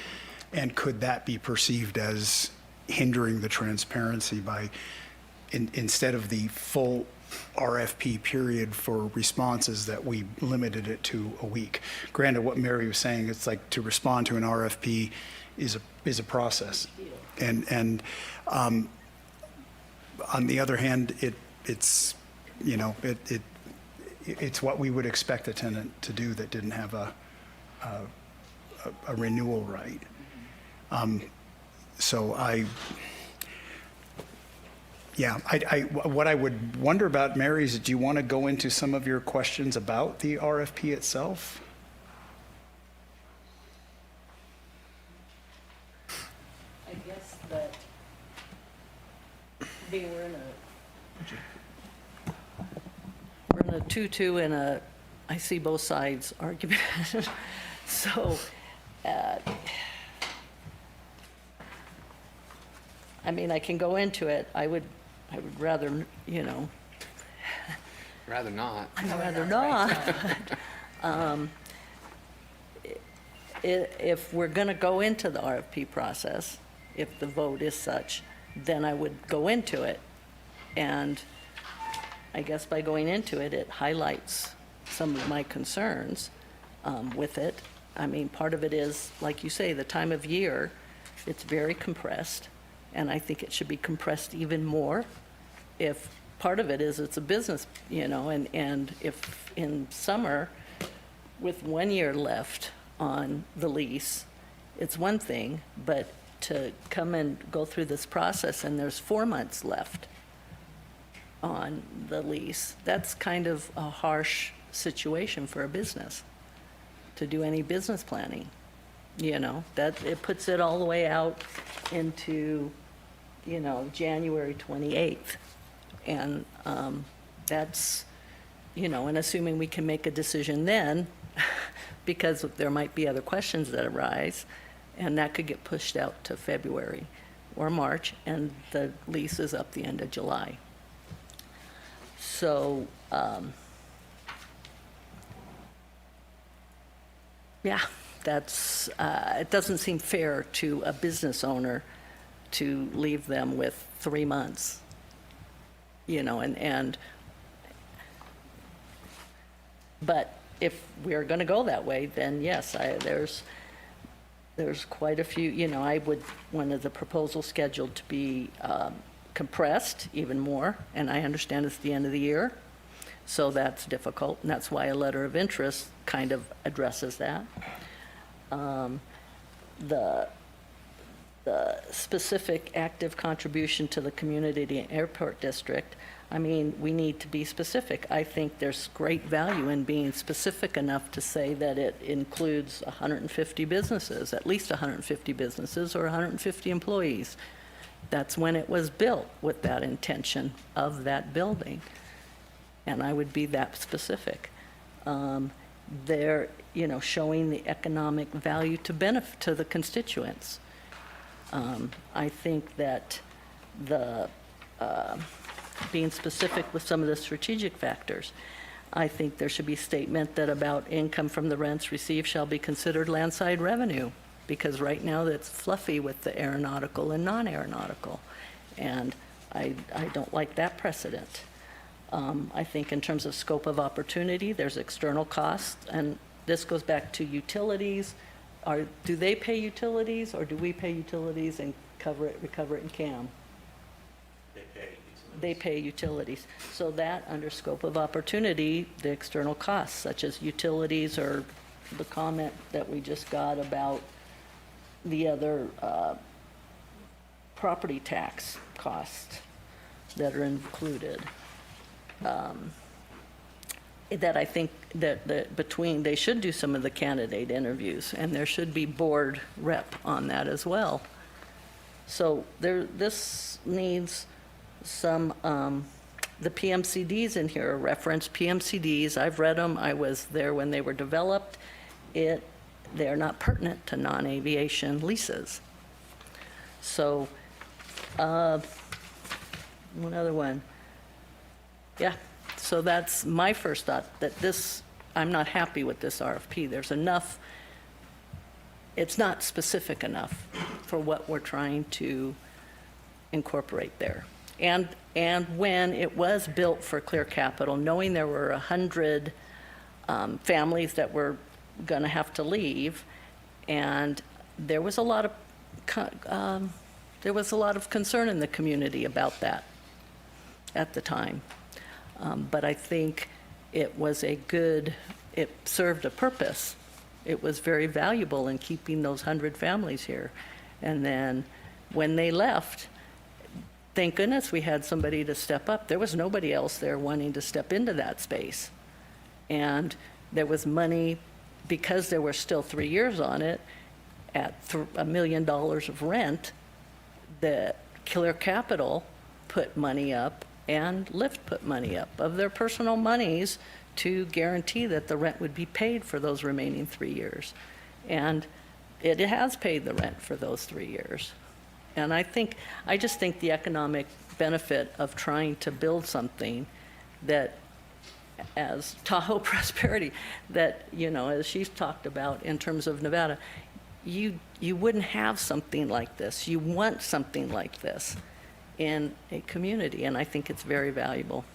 And could that be perceived as hindering the transparency by instead of the full RFP period for responses, that we limited it to a week. Granted, what Mary was saying, it's like to respond to an RFP is a process. And on the other hand, it's what we would expect a tenant to do that didn't have a renewal right. So what I would wonder about, Mary, is do you want to go into some of your questions about the RFP itself? I guess that being we're in a 2-2 and I see both sides argument. So, I mean, I can go into it. I would rather, Rather not. I'd rather not. If we're going to go into the RFP process, if the vote is such, then I would go into it. And I guess by going into it, it highlights some of my concerns with it. I mean, part of it is, like you say, the time of year, it's very compressed. And I think it should be compressed even more. If part of it is it's a business, and if in summer, with 1 year left on the lease, it's one thing, but to come and go through this process and there's 4 months left on the lease, that's kind of a harsh situation for a business to do any business planning. That it puts it all the way out into January 28th. And that's, and assuming we can make a decision then, because there might be other questions that arise, and that could get pushed out to February or March, and the lease is up the end of July. So, it doesn't seem fair to a business owner to leave them with 3 months, but if we're going to go that way, then yes, there's quite a few, I would want the proposal scheduled to be compressed even more, and I understand it's the end of the year, so that's difficult, and that's why a letter of interest kind of addresses that. The specific active contribution to the community and airport district, I mean, we need to be specific. I think there's great value in being specific enough to say that it includes 150 businesses, at least 150 businesses or 150 employees. That's when it was built, with that intention of that building. And I would be that specific. They're, showing the economic value to benefit to the constituents. I think that being specific with some of the strategic factors, I think there should be a statement that about income from the rents received shall be considered landside revenue, because right now that's fluffy with the aeronautical and non-aeronautical, and I don't like that precedent. I think in terms of scope of opportunity, there's external costs, and this goes back to utilities. Do they pay utilities, or do we pay utilities and recover it in CAM? They pay utilities. So that, under scope of opportunity, the external costs, such as utilities, or the comment that we just got about the other property tax costs that are included. That I think that they should do some of the candidate interviews, and there should be board rep on that as well. So this needs some, the PMCDs in here, reference PMCDs. I've read them. I was there when they were developed. They're not pertinent to non-aviation leases. So, one other one. Yeah. So that's my first thought, that I'm not happy with this RFP. There's enough, it's not specific enough for what we're trying to incorporate there. And when it was built for Clear Capital, knowing there were 100 families that were going to have to leave, and there was a lot of concern in the community about that at the time. But I think it served a purpose. It was very valuable in keeping those 100 families here. And then when they left, thank goodness we had somebody to step up. There was nobody else there wanting to step into that space. And there was money, because there were still 3 years on it, at $1 million of rent, that Clear Capital put money up and Lyft put money up of their personal monies to guarantee that the rent would be paid for those remaining 3 years. And it has paid the rent for those 3 years. And I just think the economic benefit of trying to build something that, as Tahoe Prosperity, that, as she's talked about in terms of Nevada, you wouldn't have something like this. You want something like this in a community, and I think it's very valuable.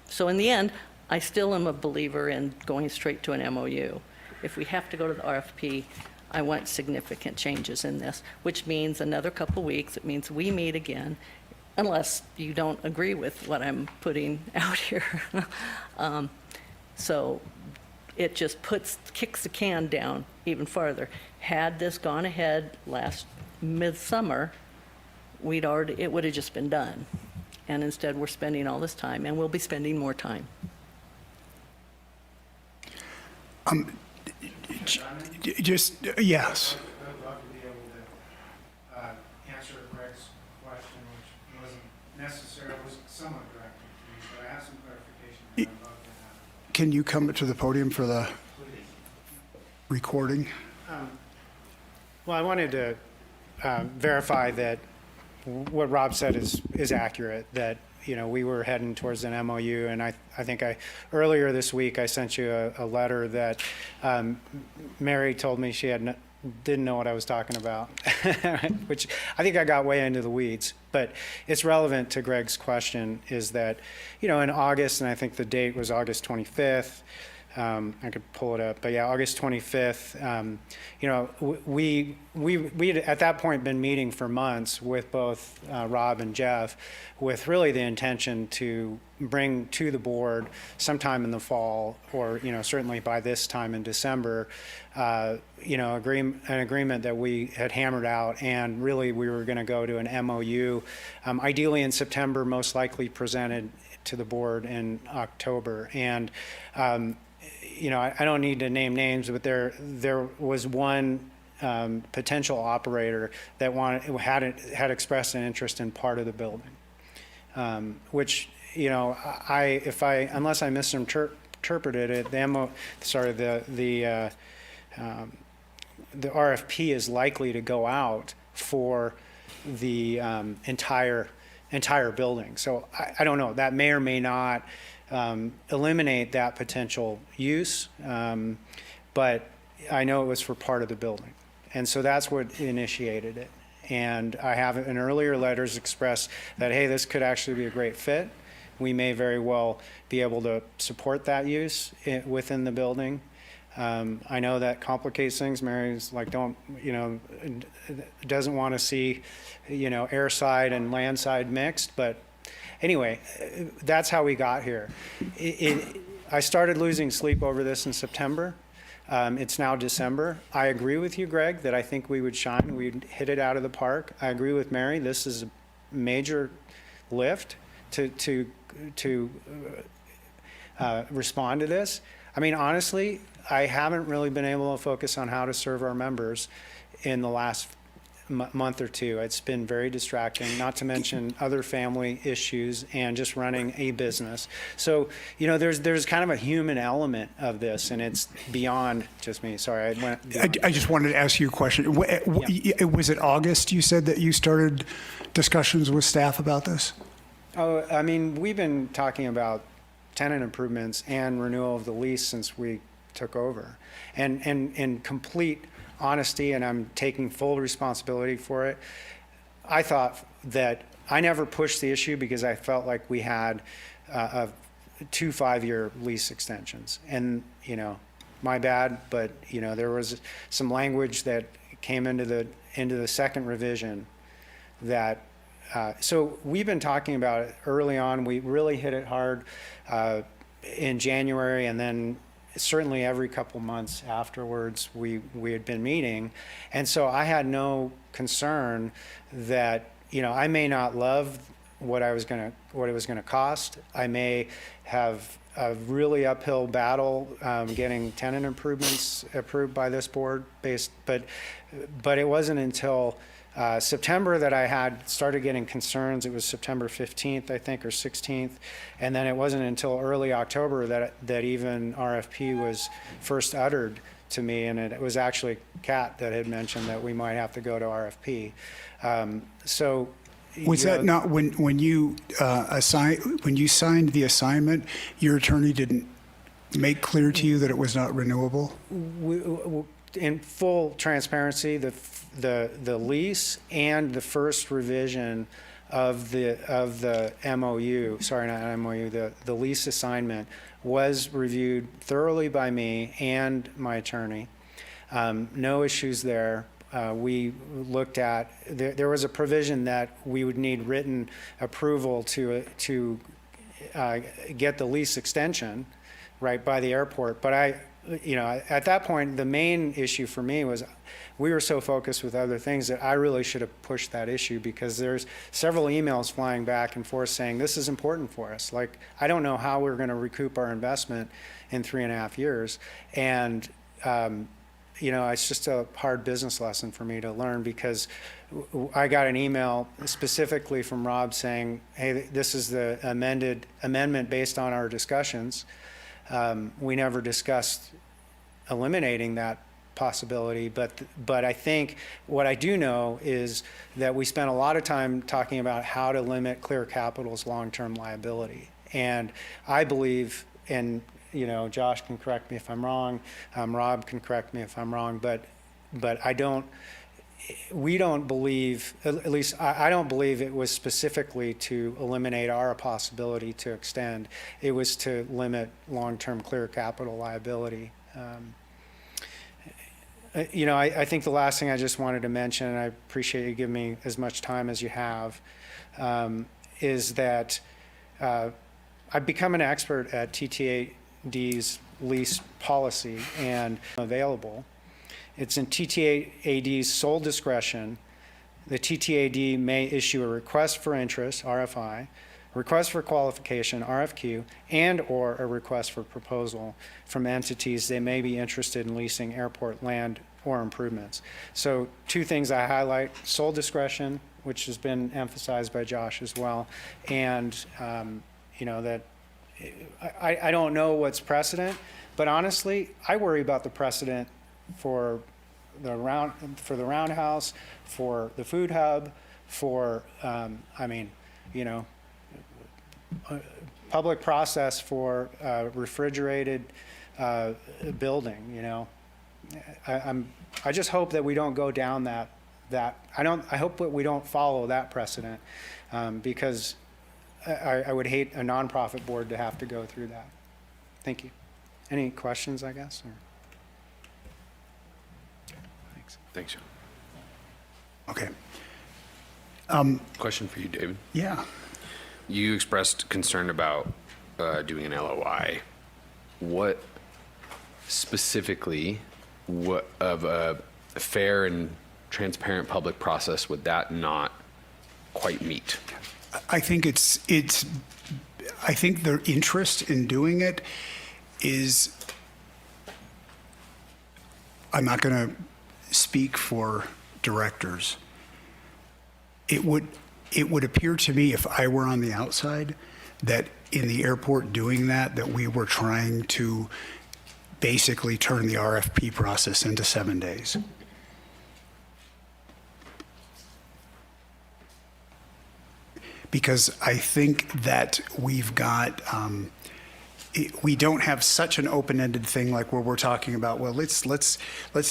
So in the end, I still am a believer in going straight to an MOU. If we have to go to the RFP, I want significant changes in this, which means another couple weeks. It means we meet again, unless you don't agree with what I'm putting out here. So it just kicks the can down even farther. Had this gone ahead last midsummer, it would have just been done. And instead, we're spending all this time, and we'll be spending more time. Just, yes. I'd love to be able to answer Greg's question, which wasn't necessarily, was somewhat directed to me, but I have some clarification that I'd love to have. Can you come to the podium for the recording? Well, I wanted to verify that what Rob said is accurate, that we were heading towards an MOU, and I think earlier this week I sent you a letter that Mary told me she didn't know what I was talking about, which I think I got way into the weeds, but it's relevant to Greg's question, is that, in August, and I think the date was August 25th, I could pull it up, but yeah, August 25th, we had at that point been meeting for months with both Rob and Jeff, with really the intention to bring to the board sometime in the fall, or certainly by this time in December, an agreement that we had hammered out, and really we were going to go to an MOU, ideally in September, most likely presented to the board in October. And I don't need to name names, but there was one potential operator that had expressed an interest in part of the building, which unless I misinterpreted it, the RFP is likely to go out for the entire building. So I don't know. That may or may not eliminate that potential use, but I know it was for part of the building. And so that's what initiated it. And I have in earlier letters expressed that, hey, this could actually be a great fit. We may very well be able to support that use within the building. I know that complicates things. Mary's like, doesn't want to see, air side and land side mixed, but anyway, that's how we got here. I started losing sleep over this in September. It's now December. I agree with you, Greg, that I think we would shine. We'd hit it out of the park. I agree with Mary. This is a major lift to respond to this. I mean, honestly, I haven't really been able to focus on how to serve our members in the last month or two. It's been very distracting, not to mention other family issues and just running a business. So, there's kind of a human element of this, and it's beyond just me. Sorry, I just wanted to ask you a question. Was it August you said that you started discussions with staff about this? Oh, I mean, we've been talking about tenant improvements and renewal of the lease since we took over. And in complete honesty, and I'm taking full responsibility for it, I thought that I never pushed the issue because I felt like we had two 5-year lease extensions. And, my bad, but, there was some language that came into the second revision that, so we've been talking about it early on. We really hit it hard in January, and then certainly every couple months afterwards we had been meeting. And so I had no concern that, I may not love what it was going to cost. I may have a really uphill battle getting tenant improvements approved by this board but it wasn't until September that I had started getting concerns. It was September 15th, I think, or 16th. And then it wasn't until early October that even RFP was first uttered to me. And it was actually Kat that had mentioned that we might have to go to RFP. Was that not when you signed the assignment, your attorney didn't make clear to you that it was not renewable? In full transparency, the lease and the first revision of the MOU, sorry, not MOU, the lease assignment was reviewed thoroughly by me and my attorney. No issues there. We looked at, there was a provision that we would need written approval to get the lease extension, right, by the airport. But at that point, the main issue for me was we were so focused with other things that I really should have pushed that issue, because there's several emails flying back and forth saying this is important for us. Like, I don't know how we're going to recoup our investment in 3.5 years. And, it's just a hard business lesson for me to learn, because I got an email specifically from Rob saying, hey, this is the amendment based on our discussions. We never discussed eliminating that possibility, but I think what I do know is that we spent a lot of time talking about how to limit Clear Capital's long-term liability. And I believe, and Josh can correct me if I'm wrong, Rob can correct me if I'm wrong, but we don't believe, at least I don't believe it was specifically to eliminate our possibility to extend. It was to limit long-term Clear Capital liability. I think the last thing I just wanted to mention, and I appreciate you giving me as much time as you have, is that I've become an expert at TTAD's lease policy and available. It's in TTAD's sole discretion. The TTAD may issue a request for interest, RFI, request for qualification, RFQ, and or a request for proposal from entities they may be interested in leasing airport land or improvements. So 2 things I highlight: sole discretion, which has been emphasized by Josh as well, and that I don't know what's precedent, but honestly, I worry about the precedent for the Roundhouse, for the Food Hub, for public process for refrigerated building. I just hope that we don't go down that. I hope that we don't follow that precedent, because I would hate a nonprofit board to have to go through that. Thank you. Any questions, I guess? Or? Thanks, John. Okay. Question for you, David. Yeah. You expressed concern about doing an LOI. What specifically, what of a fair and transparent public process would that not quite meet? I think I think their interest in doing it is, I'm not going to speak for directors. It would appear to me, if I were on the outside, that in the airport doing that we were trying to basically turn the RFP process into 7 days. Because I think that we've got, we don't have such an open-ended thing like where we're talking about, well, let's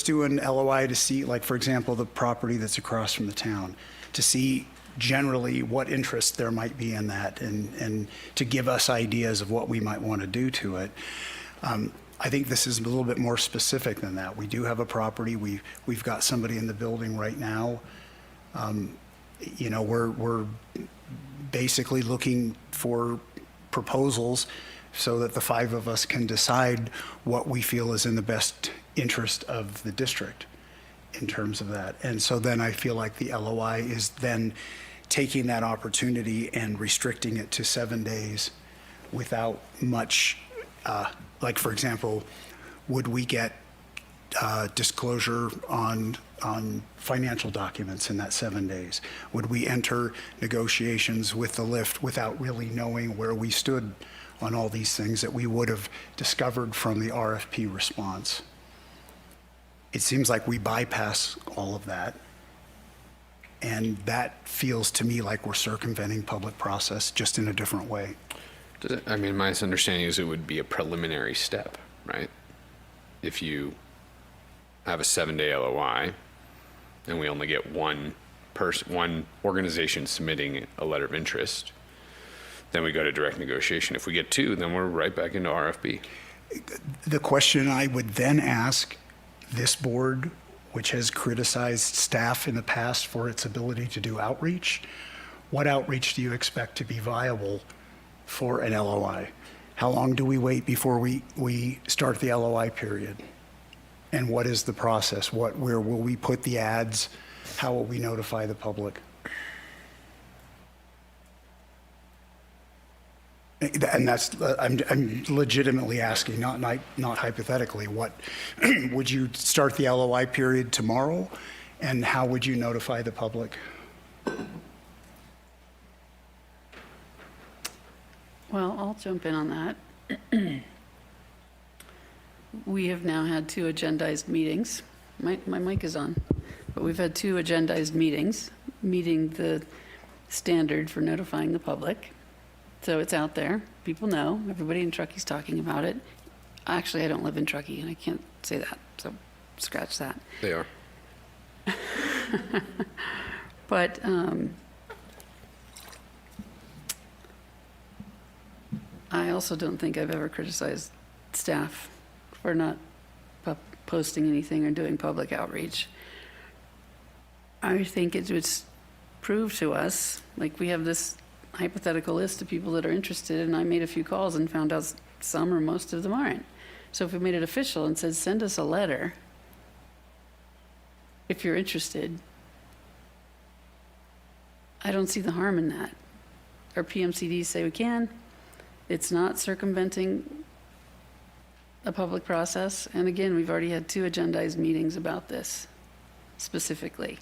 do an LOI to see, like, for example, the property that's across from the town, to see generally what interest there might be in that and to give us ideas of what we might want to do to it. I think this is a little bit more specific than that. We do have a property. We've got somebody in the building right now. You know, we're basically looking for proposals so that the 5 of us can decide what we feel is in the best interest of the district in terms of that. And so then I feel like the LOI is then taking that opportunity and restricting it to 7 days without much, like for example, would we get disclosure on financial documents in that 7 days? Would we enter negotiations with the lift without really knowing where we stood on all these things that we would have discovered from the RFP response? It seems like we bypass all of that. And that feels to me like we're circumventing public process just in a different way. I mean, my understanding is it would be a preliminary step, right? If you have a 7-day LOI and we only get one organization submitting a letter of interest, then we go to direct negotiation. If we get 2, then we're right back into RFP. The question I would then ask this board, which has criticized staff in the past for its ability to do outreach, what outreach do you expect to be viable for an LOI? How long do we wait before we start the LOI period? And what is the process? Where will we put the ads? How will we notify the public? And that's, I'm legitimately asking, not hypothetically, what, would you start the LOI period tomorrow? And how would you notify the public? Well, I'll jump in on that. We have now had 2 agendized meetings. My mic is on, but we've had 2 agendized meetings, meeting the standard for notifying the public. So it's out there. People know. Everybody in Truckee's talking about it. Actually, I don't live in Truckee, and I can't say that, so scratch that. They are. But I also don't think I've ever criticized staff for not posting anything or doing public outreach. I think it would prove to us, like we have this hypothetical list of people that are interested, and I made a few calls and found out some or most of them aren't. So if we made it official and said, send us a letter if you're interested, I don't see the harm in that. Our PMCDs say we can. It's not circumventing a public process. And again, we've already had 2 agendized meetings about this specifically,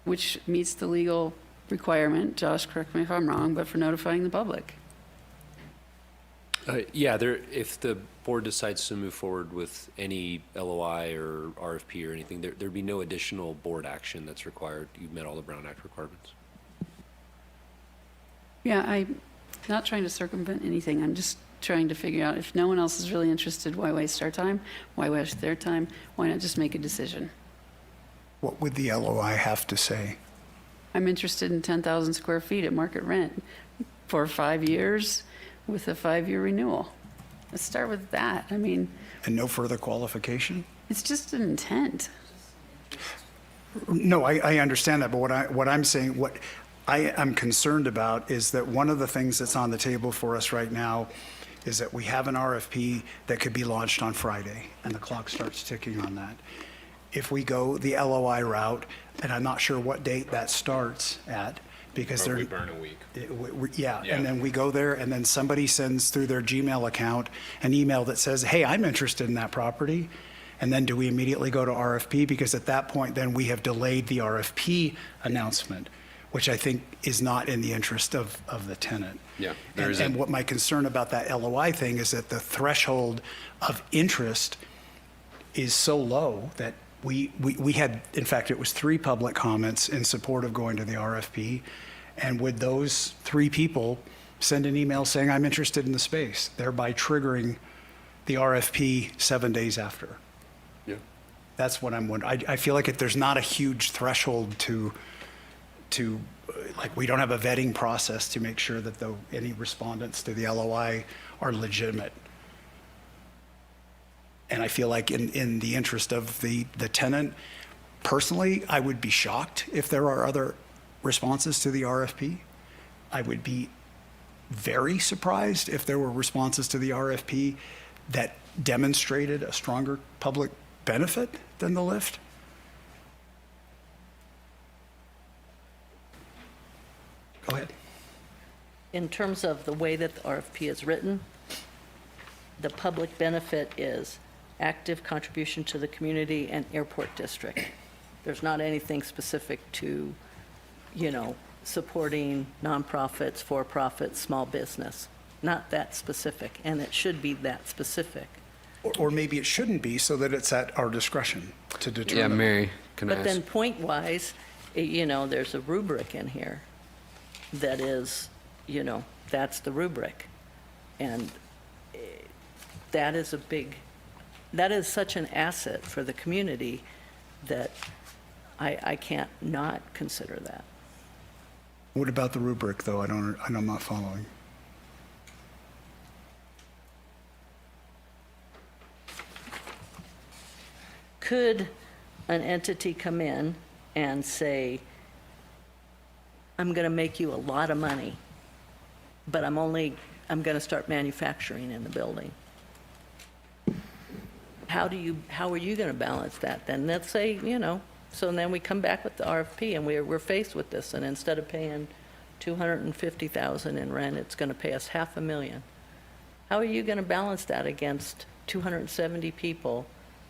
which meets the legal requirement, Josh, correct me if I'm wrong, but for notifying the public. Yeah, if the board decides to move forward with any LOI or RFP or anything, there'd be no additional board action that's required. You've met all the Brown Act requirements. Yeah, I'm not trying to circumvent anything. I'm just trying to figure out if no one else is really interested, why waste our time? Why waste their time? Why not just make a decision? What would the LOI have to say? I'm interested in 10,000 square feet at market rent for 5 years with a 5-year renewal. Let's start with that. I mean. And no further qualification? It's just an intent. No, I understand that, but what I'm saying, what I am concerned about is that one of the things that's on the table for us right now is that we have an RFP that could be launched on Friday, and the clock starts ticking on that. If we go the LOI route, and I'm not sure what date that starts at, because we burn a week. Yeah, and then we go there, and then somebody sends through their Gmail account an email that says, hey, I'm interested in that property. And then do we immediately go to RFP? Because at that point, then we have delayed the RFP announcement, which I think is not in the interest of the tenant. Yeah. And what my concern about that LOI thing is that the threshold of interest is so low that we had, in fact, it was 3 public comments in support of going to the RFP. And would those 3 people send an email saying, I'm interested in the space, thereby triggering the RFP 7 days after? Yeah. That's what I'm wondering. I feel like if there's not a huge threshold to like, we don't have a vetting process to make sure that any respondents to the LOI are legitimate. And I feel like in the interest of the tenant, personally, I would be shocked if there are other responses to the RFP. I would be very surprised if there were responses to the RFP that demonstrated a stronger public benefit than the lift. Go ahead. In terms of the way that the RFP is written, the public benefit is active contribution to the community and airport district. There's not anything specific to, supporting nonprofits, for-profit, small business. Not that specific, and it should be that specific. Or maybe it shouldn't be, so that it's at our discretion to determine. Yeah, Mary, can I But ask? then point-wise, there's a rubric in here that is, that's the rubric. And that is such an asset for the community that I can't not consider that. What about the rubric, though? I'm not following. Could an entity come in and say, I'm going to make you a lot of money, but I'm going to start manufacturing in the building? How are you going to balance that then? Let's say, so then we come back with the RFP and we're faced with this, and instead of paying $250,000 in rent, it's going to pay us $500,000. How are you going to balance that against 270 people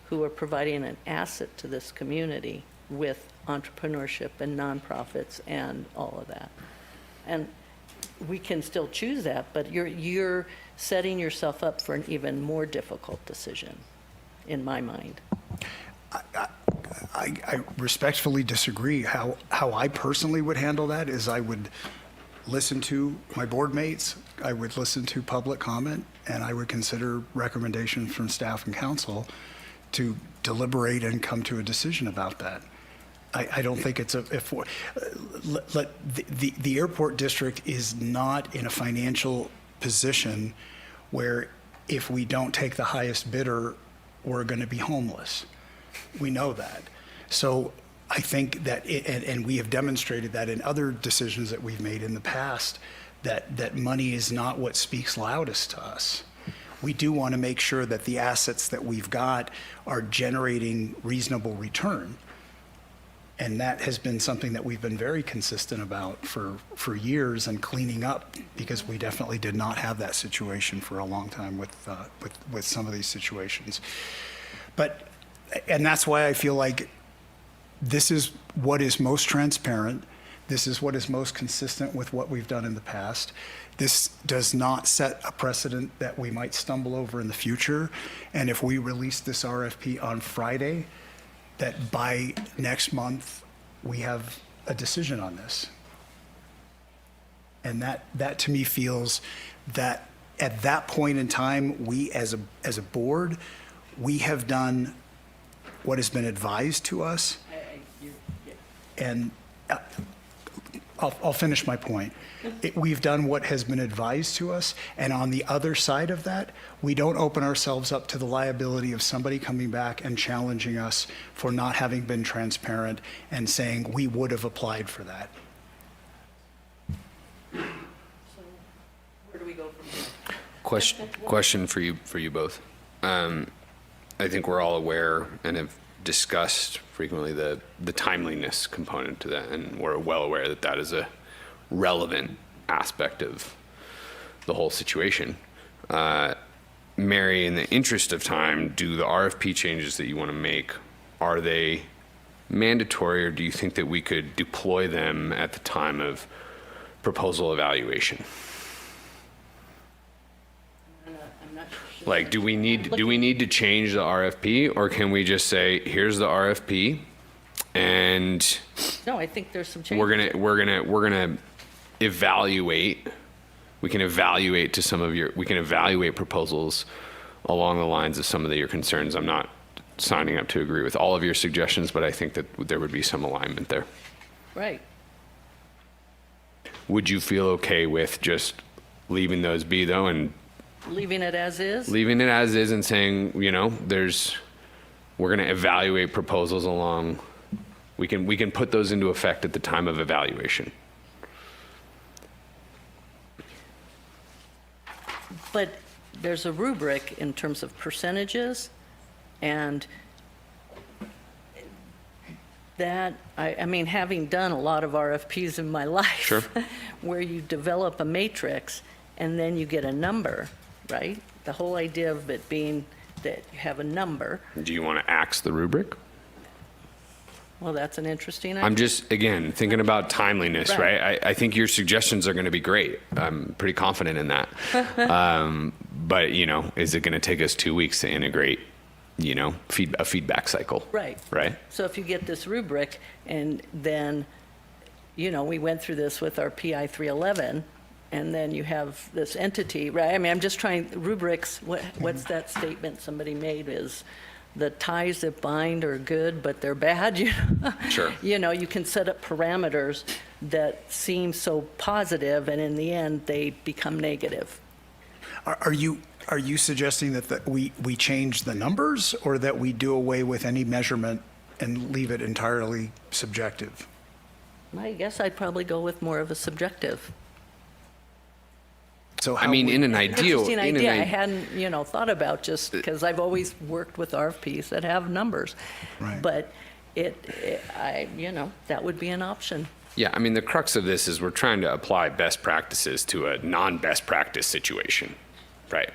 who are providing an asset to this community with entrepreneurship and nonprofits and all of that? And we can still choose that, but you're setting yourself up for an even more difficult decision, in my mind. I respectfully disagree. How I personally would handle that is I would listen to my board mates, I would listen to public comment, and I would consider recommendations from staff and council to deliberate and come to a decision about that. I don't think it's the airport district is not in a financial position where if we don't take the highest bidder, we're going to be homeless. We know that. So I think that, and we have demonstrated that in other decisions that we've made in the past, that money is not what speaks loudest to us. We do want to make sure that the assets that we've got are generating reasonable return. And that has been something that we've been very consistent about for years and cleaning up, because we definitely did not have that situation for a long time with some of these situations. And that's why I feel like this is what is most transparent. This is what is most consistent with what we've done in the past. This does not set a precedent that we might stumble over in the future. And if we release this RFP on Friday, that by next month, we have a decision on this. And that to me feels that at that point in time, we as a board, we have done what has been advised to us. And I'll finish my point. We've done what has been advised to us, and on the other side of that, we don't open ourselves up to the liability of somebody coming back and challenging us for not having been transparent and saying we would have applied for that. So where do we go from here? Question for you both. I think we're all aware and have discussed frequently the timeliness component to that, and we're well aware that that is a relevant aspect of the whole situation. Mary, in the interest of time, do the RFP changes that you want to make, are they mandatory, or do you think that we could deploy them at the time of proposal evaluation? Like, do we need to change the RFP, or can we just say, here's the RFP, and No, I think there's some changes. we're gonna evaluate. We can evaluate proposals along the lines of some of your concerns. I'm not signing up to agree with all of your suggestions, but I think that there would be some alignment there. Right. would you feel okay with just leaving those be though, and Leaving it as is? leaving it as is and saying, we're going to evaluate proposals along, we can put those into effect at the time of evaluation. But there's a rubric in terms of percentages, and that, I mean, having done a lot of RFPs in my life, Sure. where you develop a matrix and then you get a number, right? The whole idea of it being that you have a number. Do you want to axe the rubric? Well, that's an interesting idea. I'm just, again, thinking about timeliness, right? I think your suggestions are going to be great. I'm pretty confident in that. But, is it going to take us 2 weeks to integrate, a feedback cycle? Right. Right? So if you get this rubric, and then, we went through this with our PI 311, and then you have this entity, right? I mean, I'm just trying, rubrics, what's that statement somebody made is, the ties that bind are good, but they're bad. Sure. You can set up parameters that seem so positive, and in the end, they become negative. Are you suggesting that we change the numbers, or that we do away with any measurement and leave it entirely subjective? I guess I'd probably go with more of a subjective. So in an ideal, Interesting idea. I hadn't, thought about, just because I've always worked with RFPs that have numbers. Right. But that would be an option. Yeah, the crux of this is we're trying to apply best practices to a non-best practice situation, right?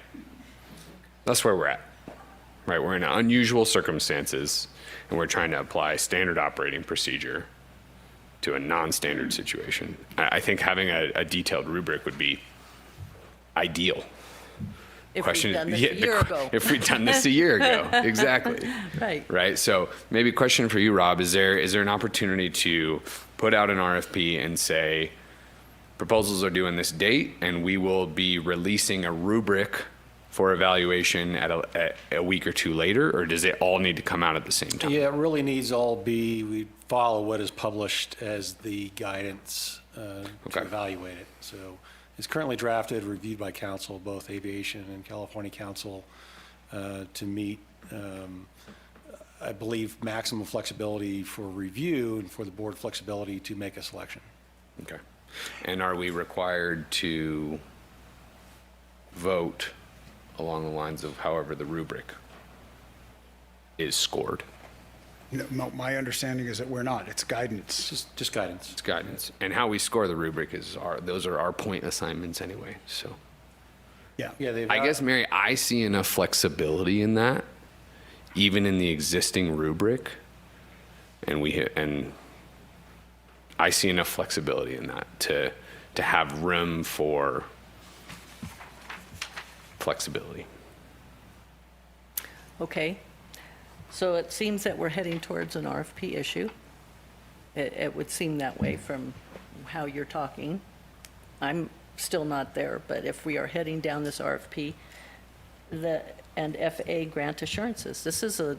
That's where we're at, right? We're in unusual circumstances, and we're trying to apply standard operating procedure to a non-standard situation. I think having a detailed rubric would be ideal. If we'd done this a year ago. If we'd done this a year ago, exactly. Right. So maybe a question for you, Rob, is there an opportunity to put out an RFP and say, proposals are due on this date, and we will be releasing a rubric for evaluation at a week or two later, or does it all need to come out at the same time? Yeah, it really needs we follow what is published as the guidance to evaluate it. So it's currently drafted, reviewed by council, both aviation and California council, to meet, I believe, maximum flexibility for review and for the board flexibility to make a selection. Okay. And are we required to vote along the lines of however the rubric is scored? No, my understanding is that we're not. It's guidance. Just guidance. It's guidance. And how we score the rubric is those are our point assignments anyway, so. Yeah. I guess, Mary, I see enough flexibility in that, even in the existing rubric, and I see enough flexibility in that to have room for flexibility. Okay. So it seems that we're heading towards an RFP issue. It would seem that way from how you're talking. I'm still not there, but if we are heading down this RFP, and FA grant assurances, this is a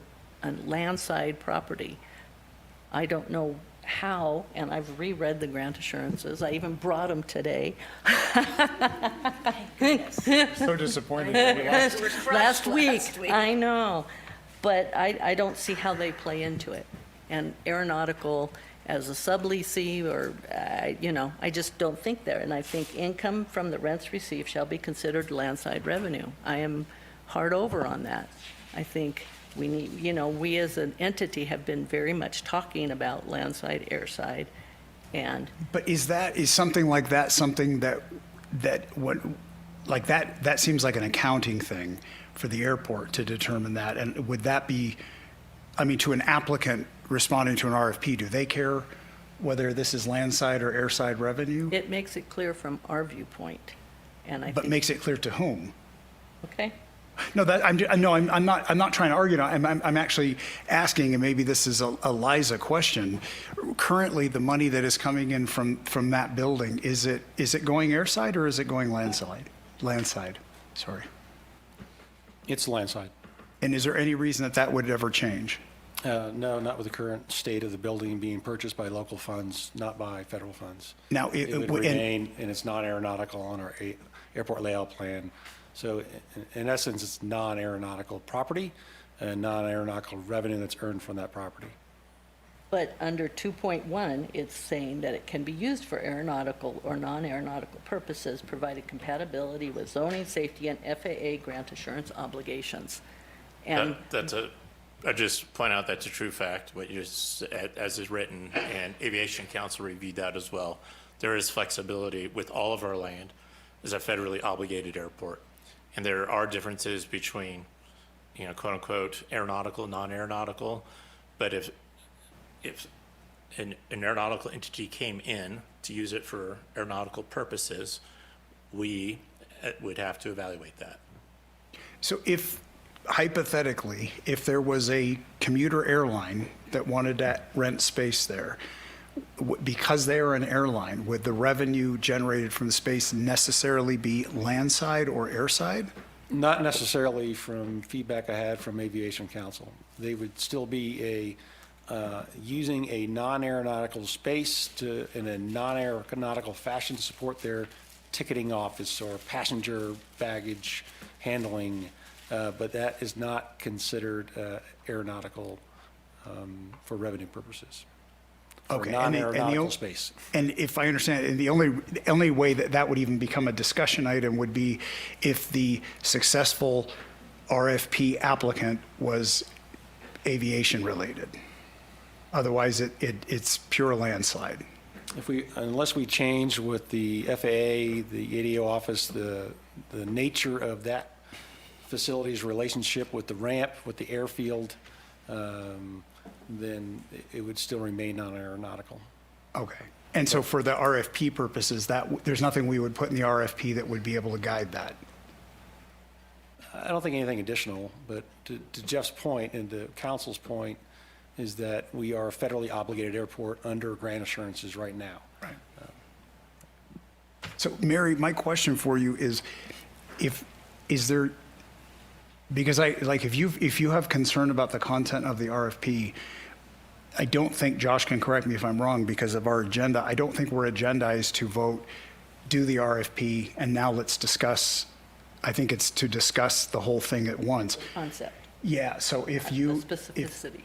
landside property. I don't know how, and I've reread the grant assurances. I even brought them today. So disappointed. Last week, I know. But I don't see how they play into it. And aeronautical as a subleasee, or, I just don't think there. And I think income from the rents received shall be considered landside revenue. I am hard over on that. I think we need, we as an entity have been very much talking about landside, airside, and. But is something like that something that seems like an accounting thing for the airport to determine that? And would that be, to an applicant responding to an RFP, do they care whether this is landside or airside revenue? It makes it clear from our viewpoint, and I But think. makes it clear to whom? Okay. No, I'm not trying to argue. I'm actually asking, and maybe this is a Liza question. Currently, the money that is coming in from that building, is it going airside or is it going landside? Landside, sorry. It's landside. And is there any reason that would ever change? No, not with the current state of the building being purchased by local funds, not by federal funds. Now, It would remain, and it's non-aeronautical on our airport layout plan. So in essence, it's non-aeronautical property and non-aeronautical revenue that's earned from that property. But under 2.1, it's saying that it can be used for aeronautical or non-aeronautical purposes, provided compatibility with zoning, safety, and FAA grant assurance obligations. And I just point out that's a true fact, what you said, as is written, and Aviation Council reviewed that as well. There is flexibility with all of our land as a federally obligated airport. And there are differences between, quote unquote, aeronautical, non-aeronautical. But if an aeronautical entity came in to use it for aeronautical purposes, we would have to evaluate that. So hypothetically, if there was a commuter airline that wanted to rent space there, because they are an airline, would the revenue generated from the space necessarily be landside or airside? Not necessarily from feedback I had from Aviation Council. They would still be using a non-aeronautical space in a non-aeronautical fashion to support their ticketing office or passenger baggage handling, but that is not considered aeronautical for revenue purposes. Okay, non-aeronautical space. And if I understand, and the only way that would even become a discussion item would be if the successful RFP applicant was aviation related. Otherwise, it's pure landslide. Unless we change with the FAA, the ADO office, the nature of that facility's relationship with the ramp, with the airfield, then it would still remain non-aeronautical. Okay. And so for the RFP purposes, there's nothing we would put in the RFP that would be able to guide that? I don't think anything additional, but to Jeff's point and to council's point is that we are a federally obligated airport under grant assurances right now. Right. So Mary, my question for you is, is there, because if you have concern about the content of the RFP, I don't think, Josh can correct me if I'm wrong, because of our agenda, I don't think we're agendized to vote, do the RFP, and now let's discuss. I think it's to discuss the whole thing at once. Concept. Yeah, so if you. The specificity.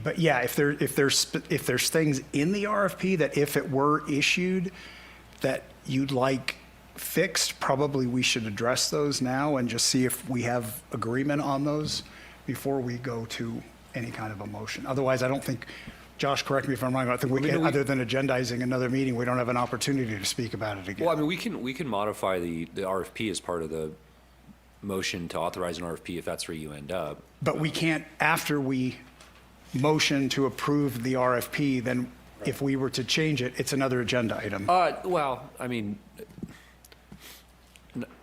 But yeah, if there's things in the RFP that if it were issued that you'd like fixed, probably we should address those now and just see if we have agreement on those before we go to any kind of a motion. Otherwise, I don't think, Josh, correct me if I'm wrong, I think we can, other than agendizing another meeting, we don't have an opportunity to speak about it again. Well, I mean, we can modify the RFP as part of the motion to authorize an RFP if that's where you end up. But we can't, after we motion to approve the RFP, then if we were to change it, it's another agenda item. Well, I mean,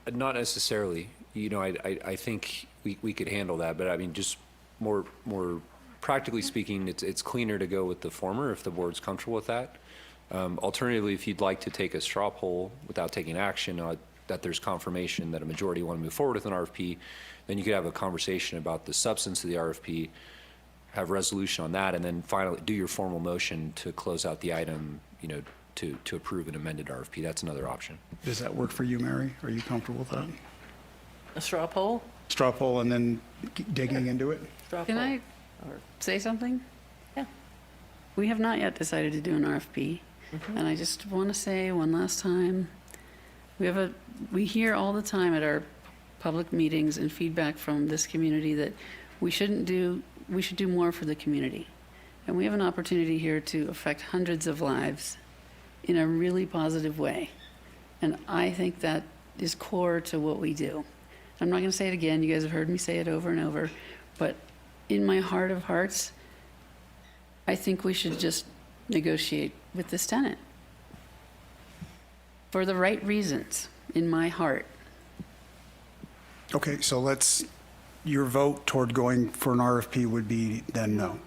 not necessarily. I think we could handle that, but I mean, just more practically speaking, it's cleaner to go with the former if the board's comfortable with that. Alternatively, if you'd like to take a straw poll without taking action, that there's confirmation that a majority want to move forward with an RFP, then you could have a conversation about the substance of the RFP, have resolution on that, and then finally do your formal motion to close out the item, to approve an amended RFP. That's another option. Does that work for you, Mary? Are you comfortable with that? A straw poll? Straw poll and then digging into it? Straw Can poll. I say something? Yeah. We have not yet decided to do an RFP, and I just want to say one last time, we hear all the time at our public meetings and feedback from this community that we should do more for the community. And we have an opportunity here to affect hundreds of lives in a really positive way. And I think that is core to what we do. I'm not going to say it again. You guys have heard me say it over and over. But in my heart of hearts, I think we should just negotiate with this tenant for the right reasons in my heart. Okay, so your vote toward going for an RFP would be then no.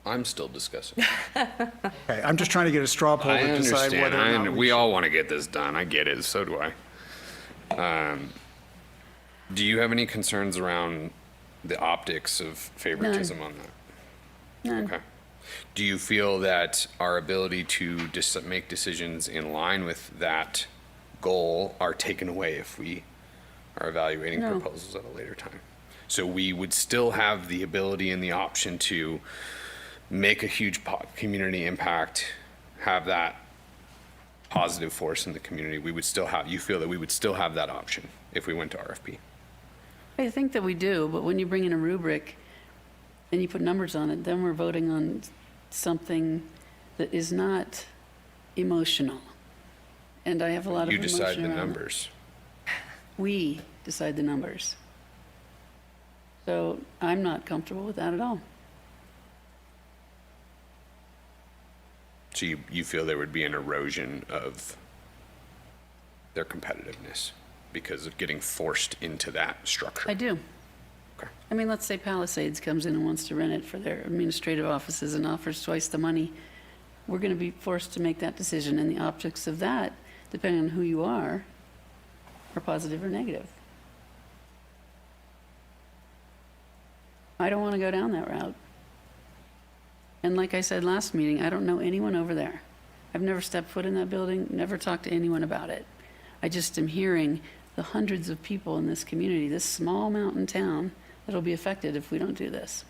I'm still discussing. Okay, I'm just trying to get a straw poll to decide whether or not We all want to get this done. I get it. So do I. Do you have any concerns around the optics of favoritism on that? None. Okay. Do you feel that our ability to make decisions in line with that goal are taken away if we are evaluating No. proposals at a later time? So we would still have the ability and the option to make a huge community impact, have that positive force in the community. We would still have, you feel that we would still have that option if we went to RFP? I think that we do, but when you bring in a rubric and you put numbers on it, then we're voting on something that is not emotional. And I have a lot of You emotion decide the around it. numbers. We decide the numbers. So I'm not comfortable with that at all. So you feel there would be an erosion of their competitiveness because of getting forced into that structure? I do. I mean, let's say Palisades comes in and wants to rent it for their administrative offices and offers twice the money. We're going to be forced to make that decision, and the optics of that, depending on who you are positive or negative. I don't want to go down that route. And like I said last meeting, I don't know anyone over there. I've never stepped foot in that building, never talked to anyone about it. I just am hearing the hundreds of people in this community, this small mountain town, that'll be affected if we don't do this.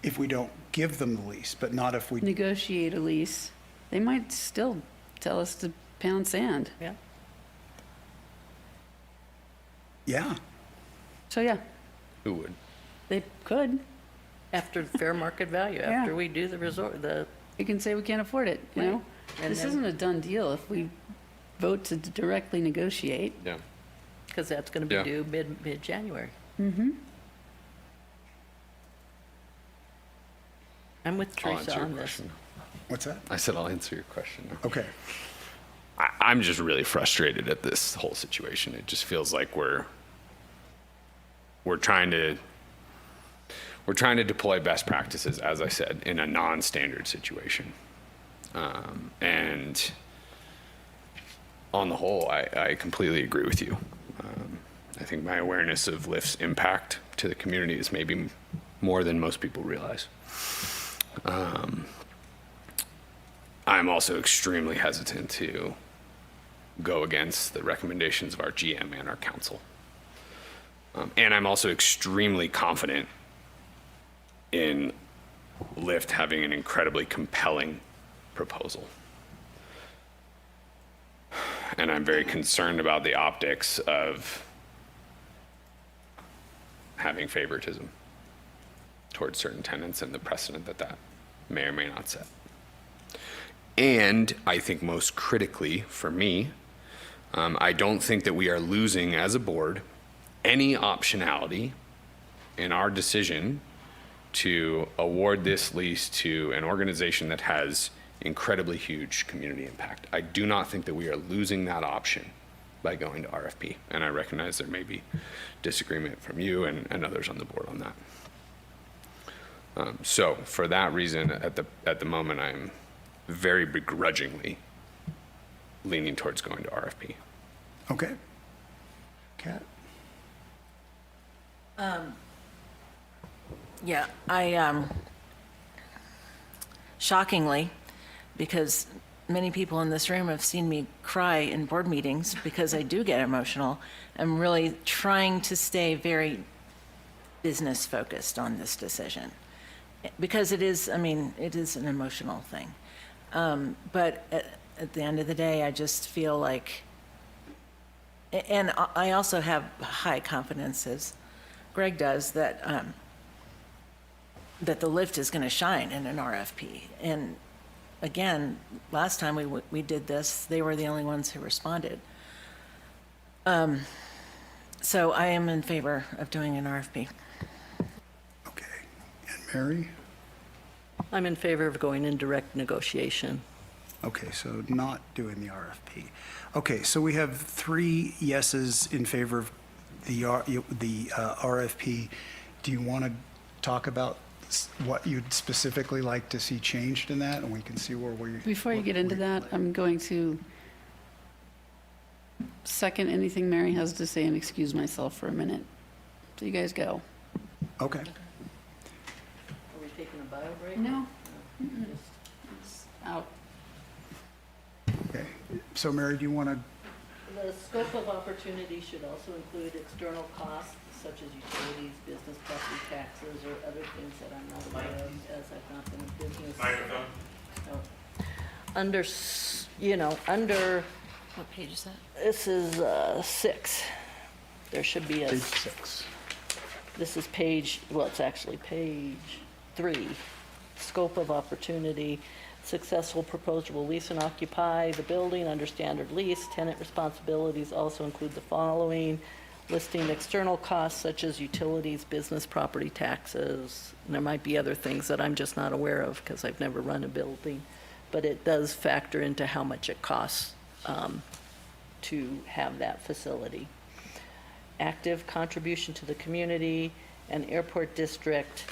If we don't give them the lease, but not if we... Negotiate a lease, they might still tell us to pound sand. Yeah. Yeah. So, yeah, Who would? they could. After fair market value, Yeah. after we do the resort, You can say we can't afford it, you Right. know? And This then- isn't a done deal if we vote to directly negotiate. Yeah. because that's going to be Yeah. due mid-January. Mm-hmm. I'm with I'll answer Teresa your on this. question. What's that? I said I'll answer your question now. Okay. I'm just really frustrated at this whole situation. It just feels like we're trying to deploy best practices, as I said, in a non-standard situation. And on the whole, I completely agree with you. I think my awareness of Lyft's impact to the community is maybe more than most people realize. I'm also extremely hesitant to go against the recommendations of our GM and our council. And I'm also extremely confident in Lyft having an incredibly compelling proposal. And I'm very concerned about the optics of having favoritism towards certain tenants and the precedent that that may or may not set. And I think most critically for me, I don't think that we are losing as a board any optionality in our decision to award this lease to an organization that has incredibly huge community impact. I do not think that we are losing that option by going to RFP. And I recognize there may be disagreement from you and others on the board on that. So for that reason, at the moment, I'm very begrudgingly leaning towards going to RFP. Okay. Kat? Yeah, shockingly, because many people in this room have seen me cry in board meetings because I do get emotional, I'm really trying to stay very business focused on this decision. Because it is, it is an emotional thing. But at the end of the day, I just feel like, and I also have high confidence, as Greg does, that that the Lyft is going to shine in an RFP. And again, last time we did this, they were the only ones who responded. So I am in favor of doing an RFP. Okay. And Mary? I'm in favor of going in direct negotiation. Okay, so not doing the RFP. Okay, so we have 3 yeses in favor of the RFP. Do you want to talk about what you'd specifically like to see changed in that, and we can see where we... Before you get into that, I'm going to second anything Mary has to say and excuse myself for a minute. So you guys go. Okay. Are we taking a bio break? No. It's out. Okay. So Mary, do you want to, The scope of opportunity should also include external costs such as utilities, business property taxes, or other things that I'm not aware of as I've not been in business. Microphone. So, under, under, What page is that? this is 6. There should be a. page 6? This is page, well, it's actually page 3. Scope of opportunity, successful proposal will lease and occupy the building under standard lease. Tenant responsibilities also include the following: listing external costs such as utilities, business property taxes. And there might be other things that I'm just not aware of because I've never run a building. But it does factor into how much it costs to have that facility. Active contribution to the community and airport district.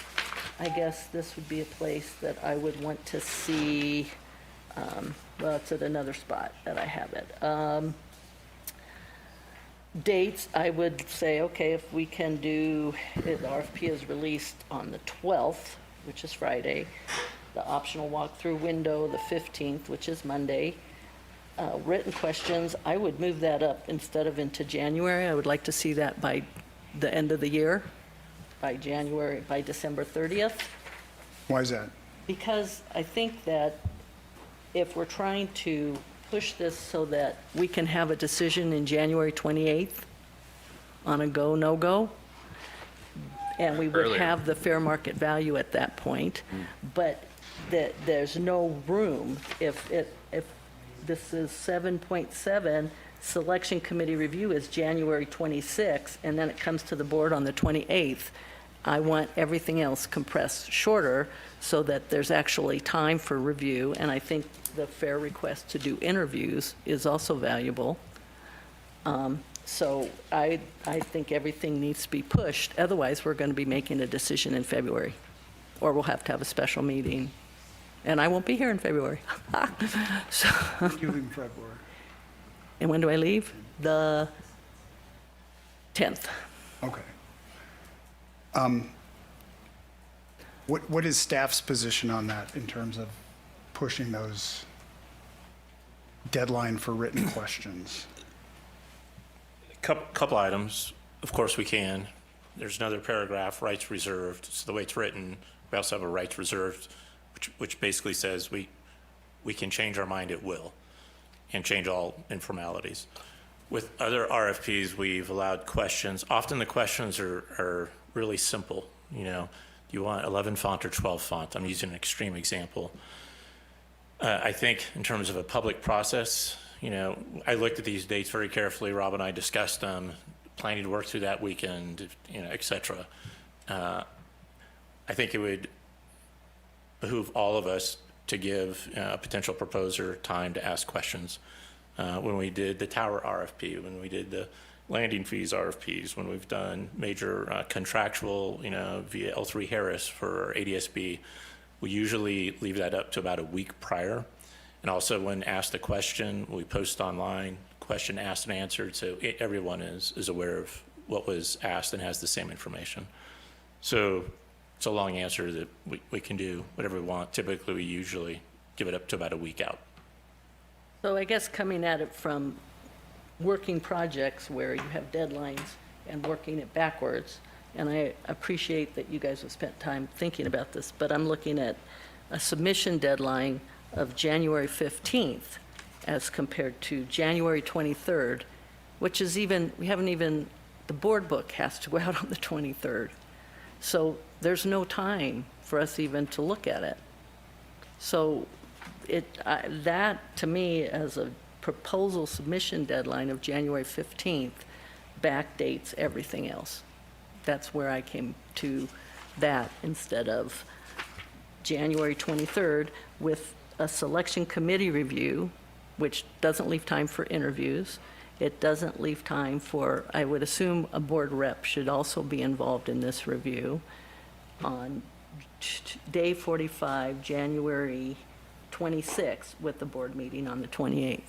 I guess this would be a place that I would want to see, well, it's at another spot that I have it. Dates, I would say, okay, if we can do, the RFP is released on the 12th, which is Friday. The optional walkthrough window, the 15th, which is Monday. Written questions, I would move that up instead of into January. I would like to see that by the end of the year, by December 30th. Why is that? Because I think that if we're trying to push this so that we can have a decision in January 28th on a go, no-go, and we would Earlier. have the fair market value at that point, but that there's no room if this is 7.7, selection committee review is January 26th, and then it comes to the board on the 28th. I want everything else compressed shorter so that there's actually time for review, and I think the fair request to do interviews is also valuable. So I think everything needs to be pushed. Otherwise, we're going to be making a decision in February, or we'll have to have a special meeting. And I won't be here in February. So, You leave in February. and when do I leave? The 10th. Okay. What is staff's position on that in terms of pushing those deadline for written questions? Couple items. Of course, we can. There's another paragraph, rights reserved. So the way it's written, we also have a rights reserved, which basically says we can change our mind at will and change all informalities. With other RFPs, we've allowed questions. Often the questions are really simple. Do you want 11 font or 12 font? I'm using an extreme example. I think in terms of a public process, I looked at these dates very carefully. Rob and I discussed them, planning to work through that weekend, et cetera. I think it would behoove all of us to give a potential proposer time to ask questions. When we did the tower RFP, when we did the landing fees RFPs, when we've done major contractual, via L3 Harris for ADSB, we usually leave that up to about a week prior. And also when asked a question, we post online, question asked and answered, so everyone is aware of what was asked and has the same information. So it's a long answer that we can do whatever we want. Typically, we usually give it up to about a week out. So I guess coming at it from working projects where you have deadlines and working it backwards, and I appreciate that you guys have spent time thinking about this, but I'm looking at a submission deadline of January 15th as compared to January 23rd, which is the board book has to go out on the 23rd. So there's no time for us even to look at it. So that, to me, as a proposal submission deadline of January 15th, backdates everything else. That's where I came to that instead of January 23rd with a selection committee review, which doesn't leave time for interviews. It doesn't leave time for, I would assume a board rep should also be involved in this review on day 45, January 26th, with the board meeting on the 28th.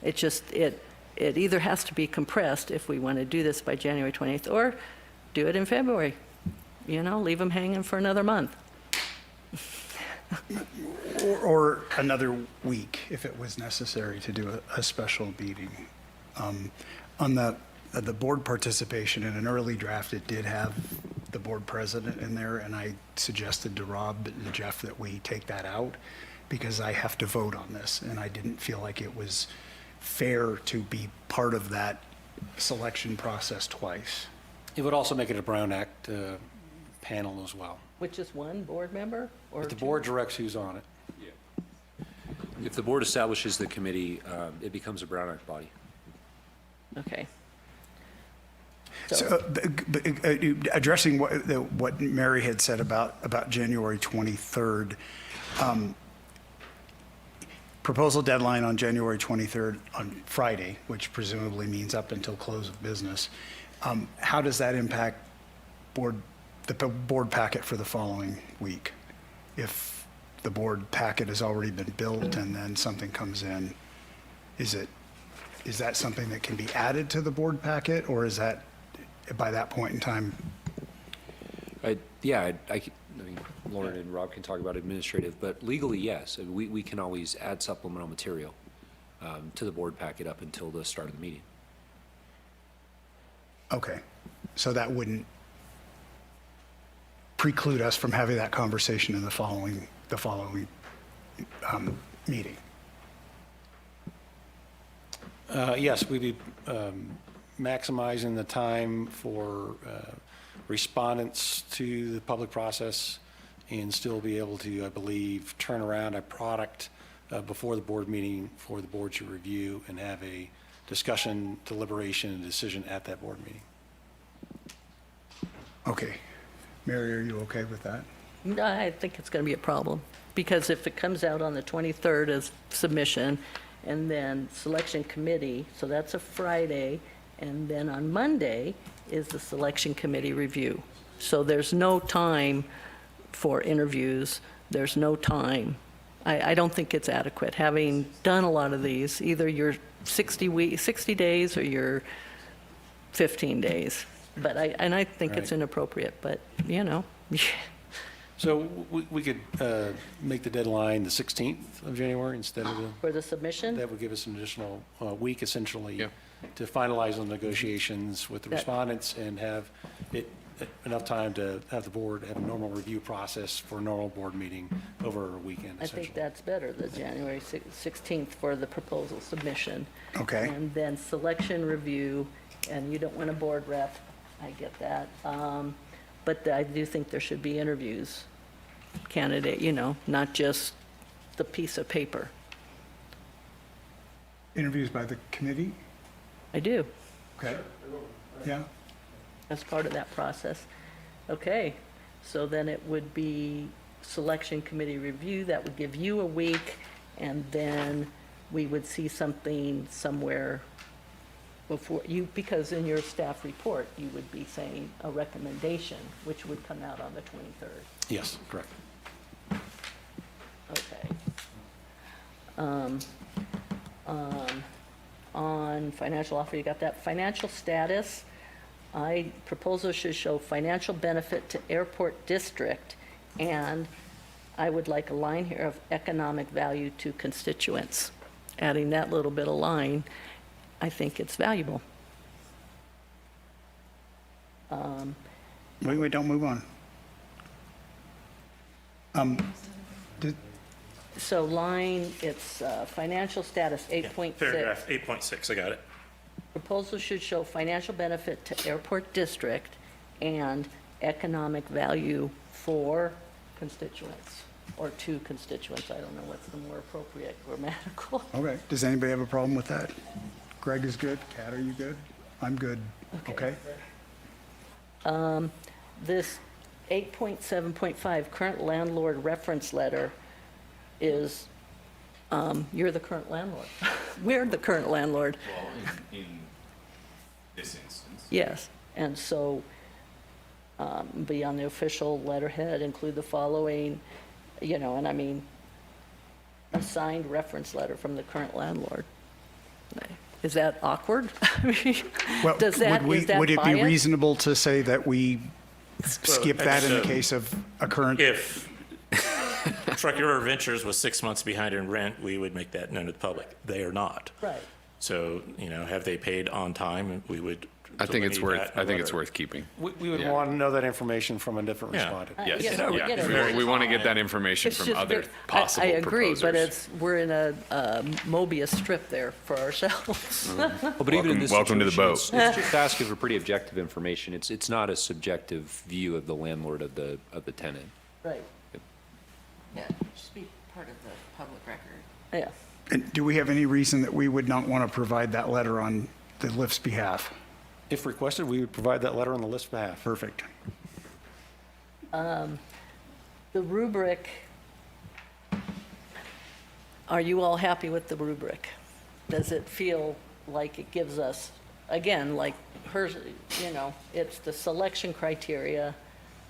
It either has to be compressed if we want to do this by January 28th, or do it in February. You know, leave them hanging for another month. Or another week if it was necessary to do a special meeting. On the board participation in an early draft, it did have the board president in there, and I suggested to Rob and Jeff that we take that out because I have to vote on this, and I didn't feel like it was fair to be part of that selection process twice. It would also make it a Brown Act panel as well. Which is one board member or But the two? board directs who's on it. If the board establishes the committee, it becomes a Brown Act body. Okay. So, addressing what Mary had said about January 23rd, proposal deadline on January 23rd on Friday, which presumably means up until close of business. How does that impact the board packet for the following week? If the board packet has already been built and then something comes in, is that something that can be added to the board packet, or is that by that point in time? I mean, Lauren and Rob can talk about administrative, but legally, yes. We can always add supplemental material to the board packet up until the start of the meeting. Okay, so that wouldn't preclude us from having that conversation in the following meeting. Yes, we'd be maximizing the time for respondents to the public process and still be able to, I believe, turn around a product before the board meeting for the board to review and have a discussion, deliberation, and decision at that board meeting. Okay. Mary, are you okay with that? No, I think it's going to be a problem, because if it comes out on the 23rd as submission, and then selection committee, so that's a Friday, and then on Monday is the selection committee review. So there's no time for interviews, there's no time. I don't think it's adequate, having done a lot of these, either you're 60 days or you're 15 days. But I think it's inappropriate, but, you know. So we could make the deadline the 16th of January instead of For the submission? that would give us an additional week essentially to finalize the negotiations with the respondents and have enough time to have the board have a normal review process for a normal board meeting over a weekend I essentially. think that's better, the January 16th for the proposal submission. Okay. And then selection review, and you don't want a board rep, I get that. But I do think there should be interviews, candidate, you know, not just the piece of paper. Interviews by the committee? I do. Okay. Yeah. As part of that process. Okay, so then it would be selection committee review, that would give you a week, and then we would see something somewhere before you, because in your staff report, you would be saying a recommendation, which would come out on the 23rd. Yes, correct. Okay. On financial offer, you got that. Financial status, proposal should show financial benefit to airport district, and I would like a line here of economic value to constituents. Adding that little bit of line, I think it's valuable. Wait, don't move on. So line, it's financial status, 8.6. Paragraph 8.6, I got it. Proposal should show financial benefit to airport district and economic value for constituents, or to constituents. I don't know what's the more appropriate grammatical. Okay. Does anybody have a problem with that? Greg is good. Kat, are you good? I'm good. Okay. This 8.7.5, current landlord reference letter is, you're the current landlord. We're the current landlord. Well, in this instance. Yes, and so be on the official letterhead, include the following, you know, and I mean, a signed reference letter from the current landlord. Is that awkward? I mean, Well, does that, would is that would it be biased? reasonable to say that we skip that in the case of a current? If Truckee River Ventures was 6 months behind in rent, we would make that known to the public. They are not. Right. So, have they paid on time? We would. I think it's delineate worth. that I think in it's a letter. worth keeping. We would Yeah. want to know that information from a different Yeah. respondent. Yes. Yes, we get it. We want to get that information It's from just other that- possible I agree, but proposers. we're in a Mobius strip there for ourselves. Mm-hmm. Well, but even in this Welcome to the situation, boat. It's just asking for pretty objective information. It's not a subjective view of the landlord of the tenant. Right, Yeah, just be part of the public record. yeah. And do we have any reason that we would not want to provide that letter on the lift's behalf? If requested, we would provide that letter on the list's behalf. Perfect. The rubric, are you all happy with the rubric? Does it feel like it gives us, again, like hers, it's the selection criteria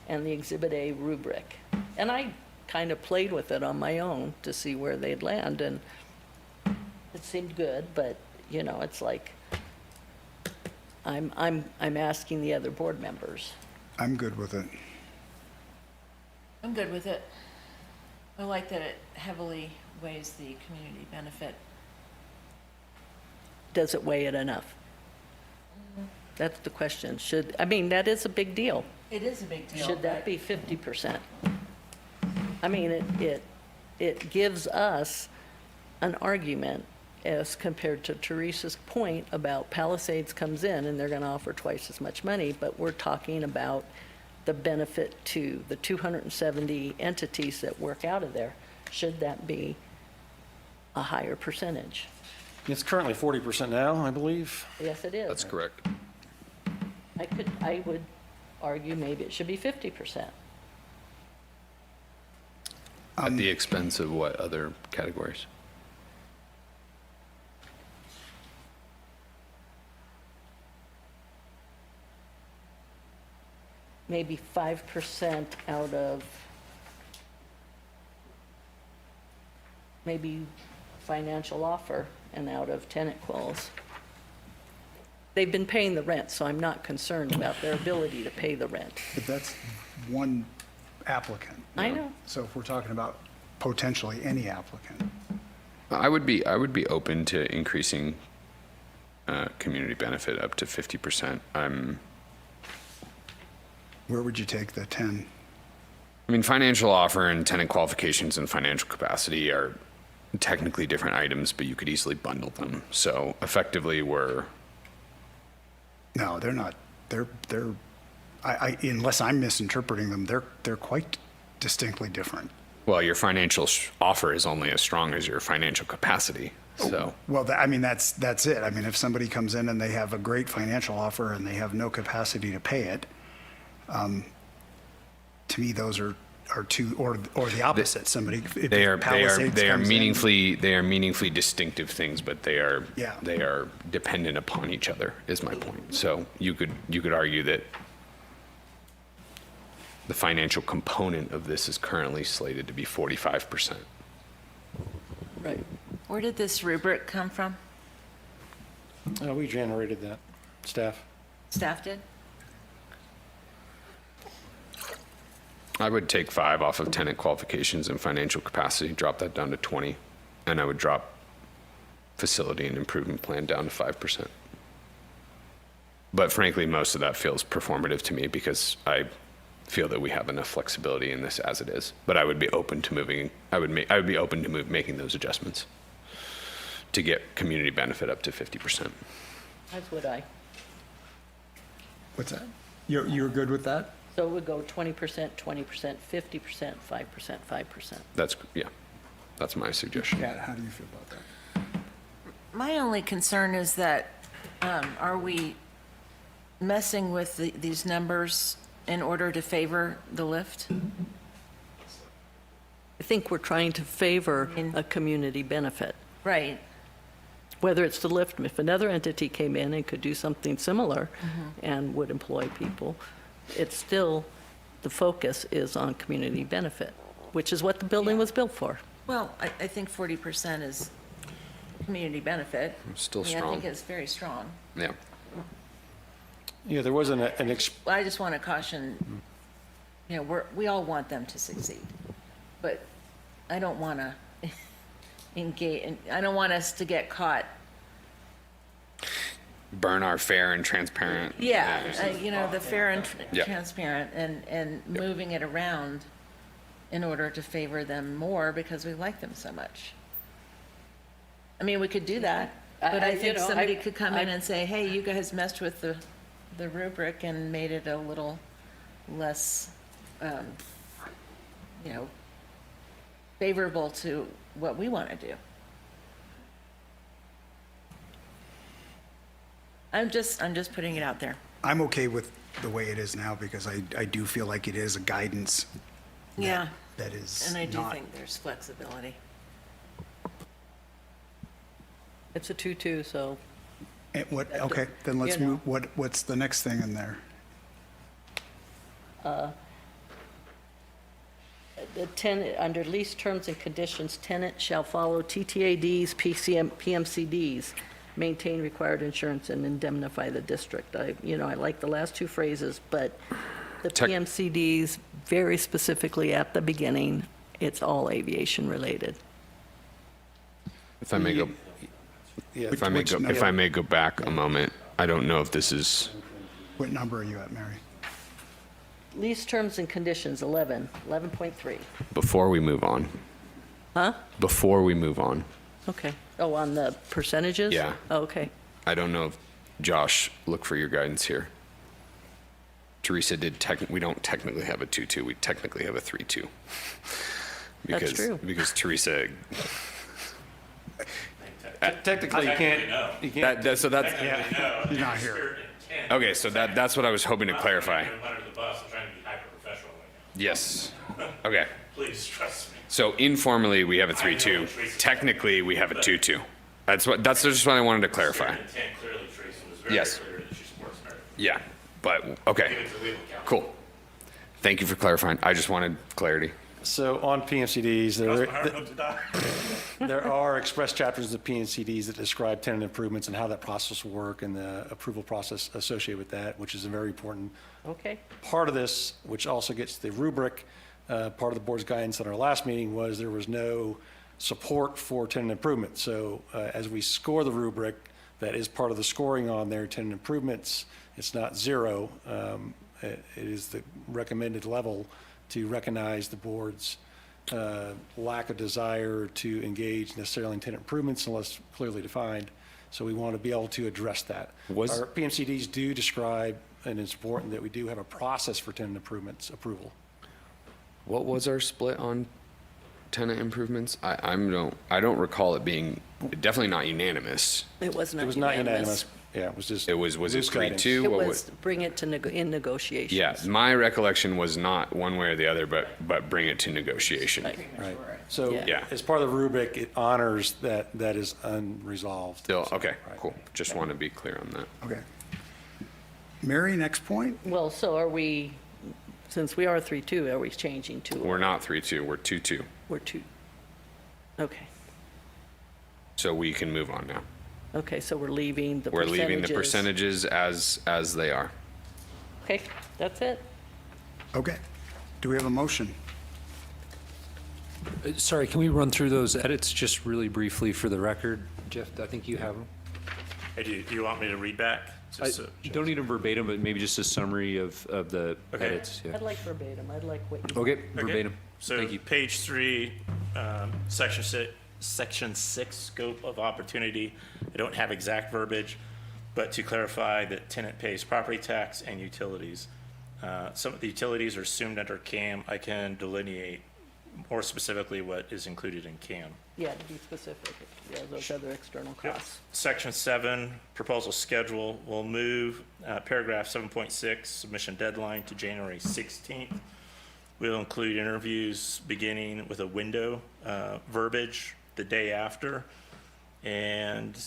and the Exhibit A rubric. And I kind of played with it on my own to see where they'd land, and it seemed good, but, it's like, I'm asking the other board members. I'm good with it. I'm good with it. I like that it heavily weighs the community benefit. Does it weigh it enough? That's the question. That is a big deal. It is a big deal. Should that be 50%? I mean, it gives us an argument as compared to Teresa's point about Palisades comes in and they're going to offer twice as much money, but we're talking about the benefit to the 270 entities that work out of there. Should that be a higher percentage? It's currently 40% now, I believe. Yes, it is. That's correct. I would argue maybe it should be 50%. At the expense of what other categories? Maybe 5% out of maybe financial offer and out of tenant quals. They've been paying the rent, so I'm not concerned about their ability to pay the rent. But that's one applicant. I know. So if we're talking about potentially any applicant. I would be open to increasing community benefit up to 50%. Where would you take the 10? I mean, financial offer and tenant qualifications and financial capacity are technically different items, but you could easily bundle them. So effectively, No, they're not. They're unless I'm misinterpreting them, they're quite distinctly different. well, your financial offer is only as strong as your financial capacity. So Well, that's it. I mean, if somebody comes in and they have a great financial offer and they have no capacity to pay it, to me, those are two, or the opposite. Somebody, if they are Palisades they are comes in- meaningfully distinctive things, but they are dependent upon each other. Is my point. So you could argue that the financial component of this is currently slated to be 45%. Right. Where did this rubric come from? We generated that, staff. Staff did? I would take 5 off of tenant qualifications and financial capacity, drop that down to 20, and I would drop facility and improvement plan down to 5%. But frankly, most of that feels performative to me because I feel that we have enough flexibility in this as it is. But I would be open to moving. I would be open to making those adjustments to get community benefit up to 50%. As would I. What's that? You're good with that? So it would go 20%, 20%, 50%, 5%, 5%. That's my suggestion. Yeah, how do you feel about that? My only concern is that, are we messing with these numbers in order to favor the lift? I think we're trying to favor a community benefit. Right. Whether it's the lift, if another entity came in and could do something similar and would employ people, it's still, the focus is on community benefit, which is what the building was built for. Well, I think 40% is community benefit. Still I mean, strong. I think it's very strong. Yeah. Yeah, there wasn't I just want to caution, you know, we all want them to succeed, but I don't want to engage, I don't want us to get caught. Burn our fair and transparent. Yeah, you know, the fair and Yeah. transparent and moving it around in order to favor them more because we like them so much. I mean, we could do that, but I think somebody could come in and say, hey, you guys messed with the rubric and made it a little less, you know, favorable to what we want to do. I'm just putting it out there. I'm okay with the way it is now because I do feel like it is a guidance. Yeah. That is And I do not- think there's flexibility. It's a 2-2, so. Okay, then let's You know. move, what's the next thing in there? The tenant, under lease terms and conditions, tenant shall follow TTADs, PMCDs, maintain required insurance and indemnify the district. I like the last two phrases, but the PMCDs, very specifically at the beginning, it's all aviation related. If I may go, Yeah. if I may go back a moment, I don't know if this is, What number are you at, Mary? Lease terms and conditions, 11.3. before we move on. Huh? Before we move on. Okay. Oh, on the percentages? Yeah. Oh, okay. I don't know if, Josh, look for your guidance here. Teresa we don't technically have a 2-2, we technically have a 3-2. That's true. Because Teresa. Technically, you can't. You can't. So that's. He's not here. Okay, so that's what I was hoping to clarify. I'm under the bus. I'm trying to be hyper-professional right Yes. Okay. now. Please trust me. So informally, we have a 3-2. Technically, we have a 2-2. That's just what I wanted to clarify. Intent clearly, Teresa was very Yes. clear that she supports merit. Yeah, but, okay, Give it to legal counsel. cool. Thank you for clarifying. I just wanted clarity. So on PMCDs, Cross my heart, hope to die. there are express chapters of PMCDs that describe tenant improvements and how that process will work and the approval process associated with that, which is a very important Okay. part of this, which also gets to the rubric. Part of the board's guidance at our last meeting was there was no support for tenant improvement. So as we score the rubric, that is part of the scoring on there, tenant improvements. It's not 0. It is the recommended level to recognize the board's lack of desire to engage necessarily in tenant improvements unless clearly defined. So we want to be able to address that. Our PMCDs do describe, and it's important that we do have a process for tenant improvements approval. What was our split on tenant improvements? I don't recall it being, definitely not unanimous. It was not It was not unanimous. Yeah, it was just. Was it loose guidance. 3-2? It What was bring it to in negotiations. Yeah, my recollection was not one way or the other, but bring it to negotiation. Right. So Yeah. as part of the rubric, it honors that is unresolved. Still, okay, cool. Just want to be clear on that. Okay. Mary, next point? Well, so are we, since we are 3-2, are we changing to? We're not 3-2, we're 2-2. We're 2. Okay. So we can move on now. Okay, so we're leaving the We're percentages. leaving the percentages as they are. Okay, that's it. Okay. Do we have a motion? Sorry, can we run through those edits just really briefly for the record? Jeff, I think you have them. Hey, do you want me to read back? You don't need them verbatim, but maybe just a summary of the edits. Yeah. I'd like verbatim. I'd like what you. Okay, verbatim. So Thank you. page 3, section 6, scope of opportunity. I don't have exact verbiage, but to clarify that tenant pays property tax and utilities. Some of the utilities are assumed under CAM. I can delineate more specifically what is included in CAM. Yeah, to be specific. Yeah, those other external costs. Section 7, proposal schedule, will move paragraph 7.6, submission deadline to January 16th. We'll include interviews beginning with a window verbiage the day after. And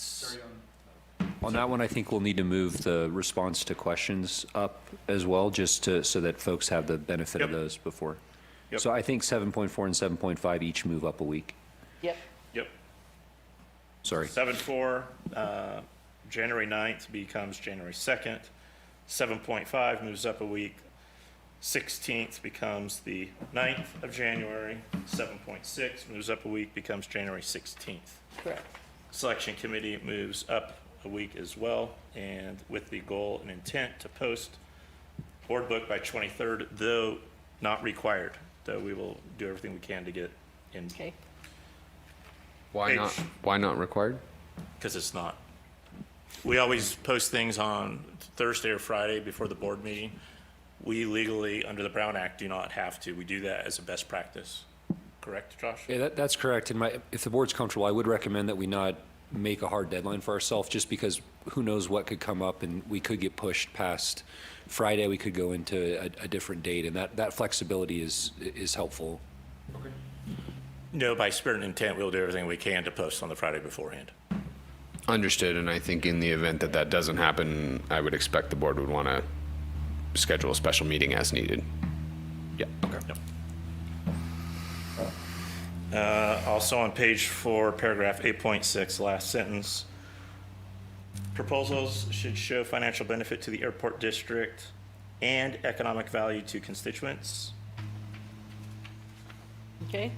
On that one, I think we'll need to move the response to questions up as well, just so that folks have the benefit of those before. Yep. So I think 7.4 and 7.5 each move up a week. Yep. Yep. Sorry. 7.4, January 9th becomes January 2nd. 7.5 moves up a week. 16th becomes the 9th of January. 7.6 moves up a week, becomes January 16th. Correct. Selection committee moves up a week as well, and with the goal and intent to post board book by 23rd, though not required, though we will do everything we can to get in. Okay. Why not? Why not required? Because it's not. We always post things on Thursday or Friday before the board meeting. We legally, under the Brown Act, do not have to. We do that as a best practice. Correct, Josh? Yeah, that's correct. And if the board's comfortable, I would recommend that we not make a hard deadline for ourselves, just because who knows what could come up, and we could get pushed past Friday. We could go into a different date, and that flexibility is helpful. No, by spirit and intent, we'll do everything we can to post on the Friday beforehand. Understood, and I think in the event that that doesn't happen, I would expect the board would want to schedule a special meeting as needed. Yeah, okay. Yep. Also on page 4, paragraph 8.6, last sentence. Proposals should show financial benefit to the airport district and economic value to constituents. Okay.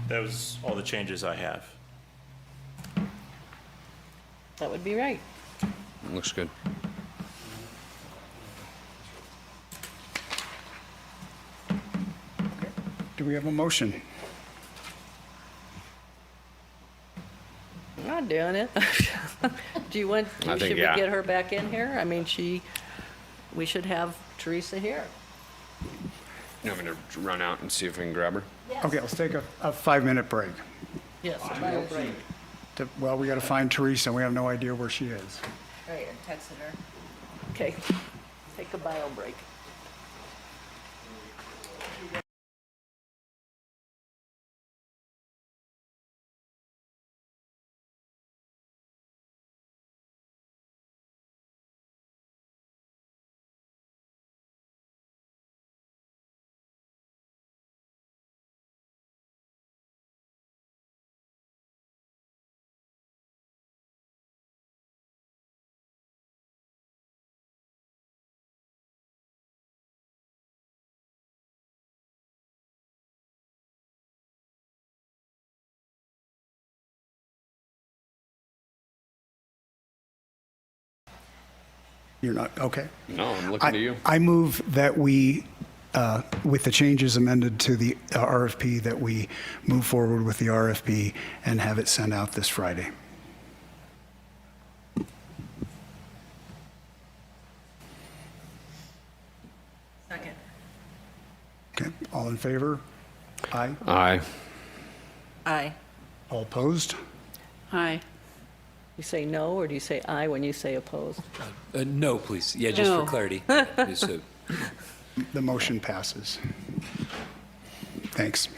That was all the changes I have. That would be right. Looks good. Do we have a motion? I'm not doing it. Do you want, I think, should we yeah. get her back in here? I mean, we should have Teresa here. You want me to run out and see if we can grab her? Okay, let's take a 5-minute break. Yes, a bio break. Well, we got to find Teresa. We have no idea where she is. Right, I texted her. Okay, take a bio break. You're not, okay. No, I'm looking to you. I move that we, with the changes amended to the RFP, that we move forward with the RFP and have it sent out this Friday. Second. Okay, all in favor? Aye. Aye. Aye. All opposed? Aye. You say no, or do you say aye when you say opposed? No, please. Yeah, just No. for clarity. Just so- The motion passes. Thanks.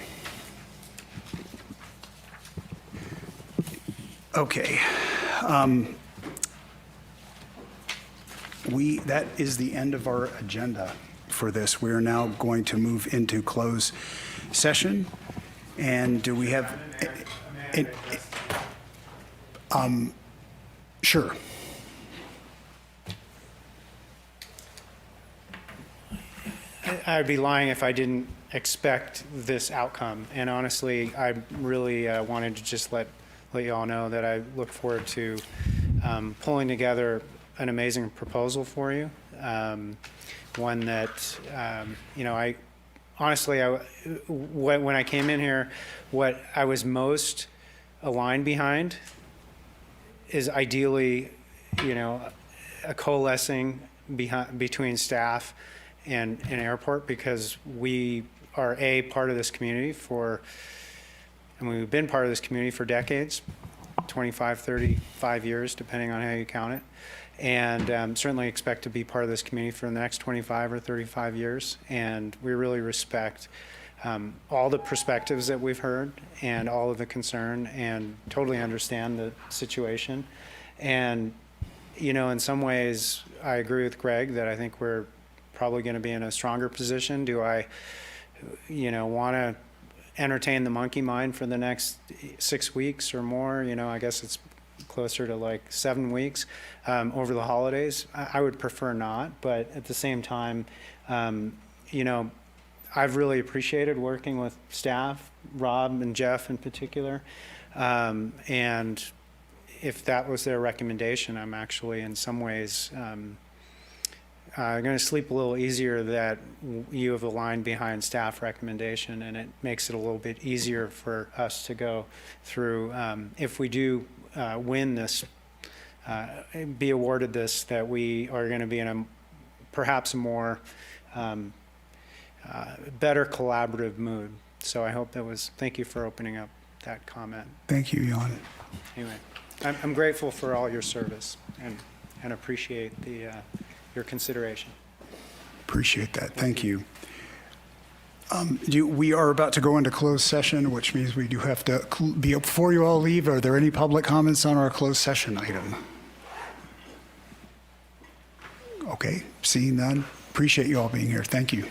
Okay. That is the end of our agenda for this. We are now going to move into closed session. And do we have? Sure. I'd be lying if I didn't expect this outcome. And honestly, I really wanted to just let you all know that I look forward to pulling together an amazing proposal for you. One that, I honestly, when I came in here, what I was most aligned behind is ideally, a coalescing between staff and airport, because we are part of this community we've been part of this community for decades, 25, 35 years, depending on how you count it. And certainly expect to be part of this community for the next 25 or 35 years. And we really respect all the perspectives that we've heard and all of the concern, and totally understand the situation. And, in some ways, I agree with Greg that I think we're probably going to be in a stronger position. Do I, want to entertain the monkey mind for the next 6 weeks or more. I guess it's closer to like 7 weeks over the holidays. I would prefer not, but at the same time, I've really appreciated working with staff, Rob and Jeff in particular. And if that was their recommendation, I'm actually in some ways going to sleep a little easier that you have aligned behind staff recommendation, and it makes it a little bit easier for us to go through. If we do win this, be awarded this, that we are going to be in a perhaps a more better collaborative mood. So I hope thank you for opening up that comment. Thank you, Jan. Anyway, I'm grateful for all your service and appreciate your consideration. Appreciate that. Thank you. We are about to go into closed session, which means we do have to before you all leave, are there any public comments on our closed session item? Okay, seeing none. Appreciate you all being here. Thank you.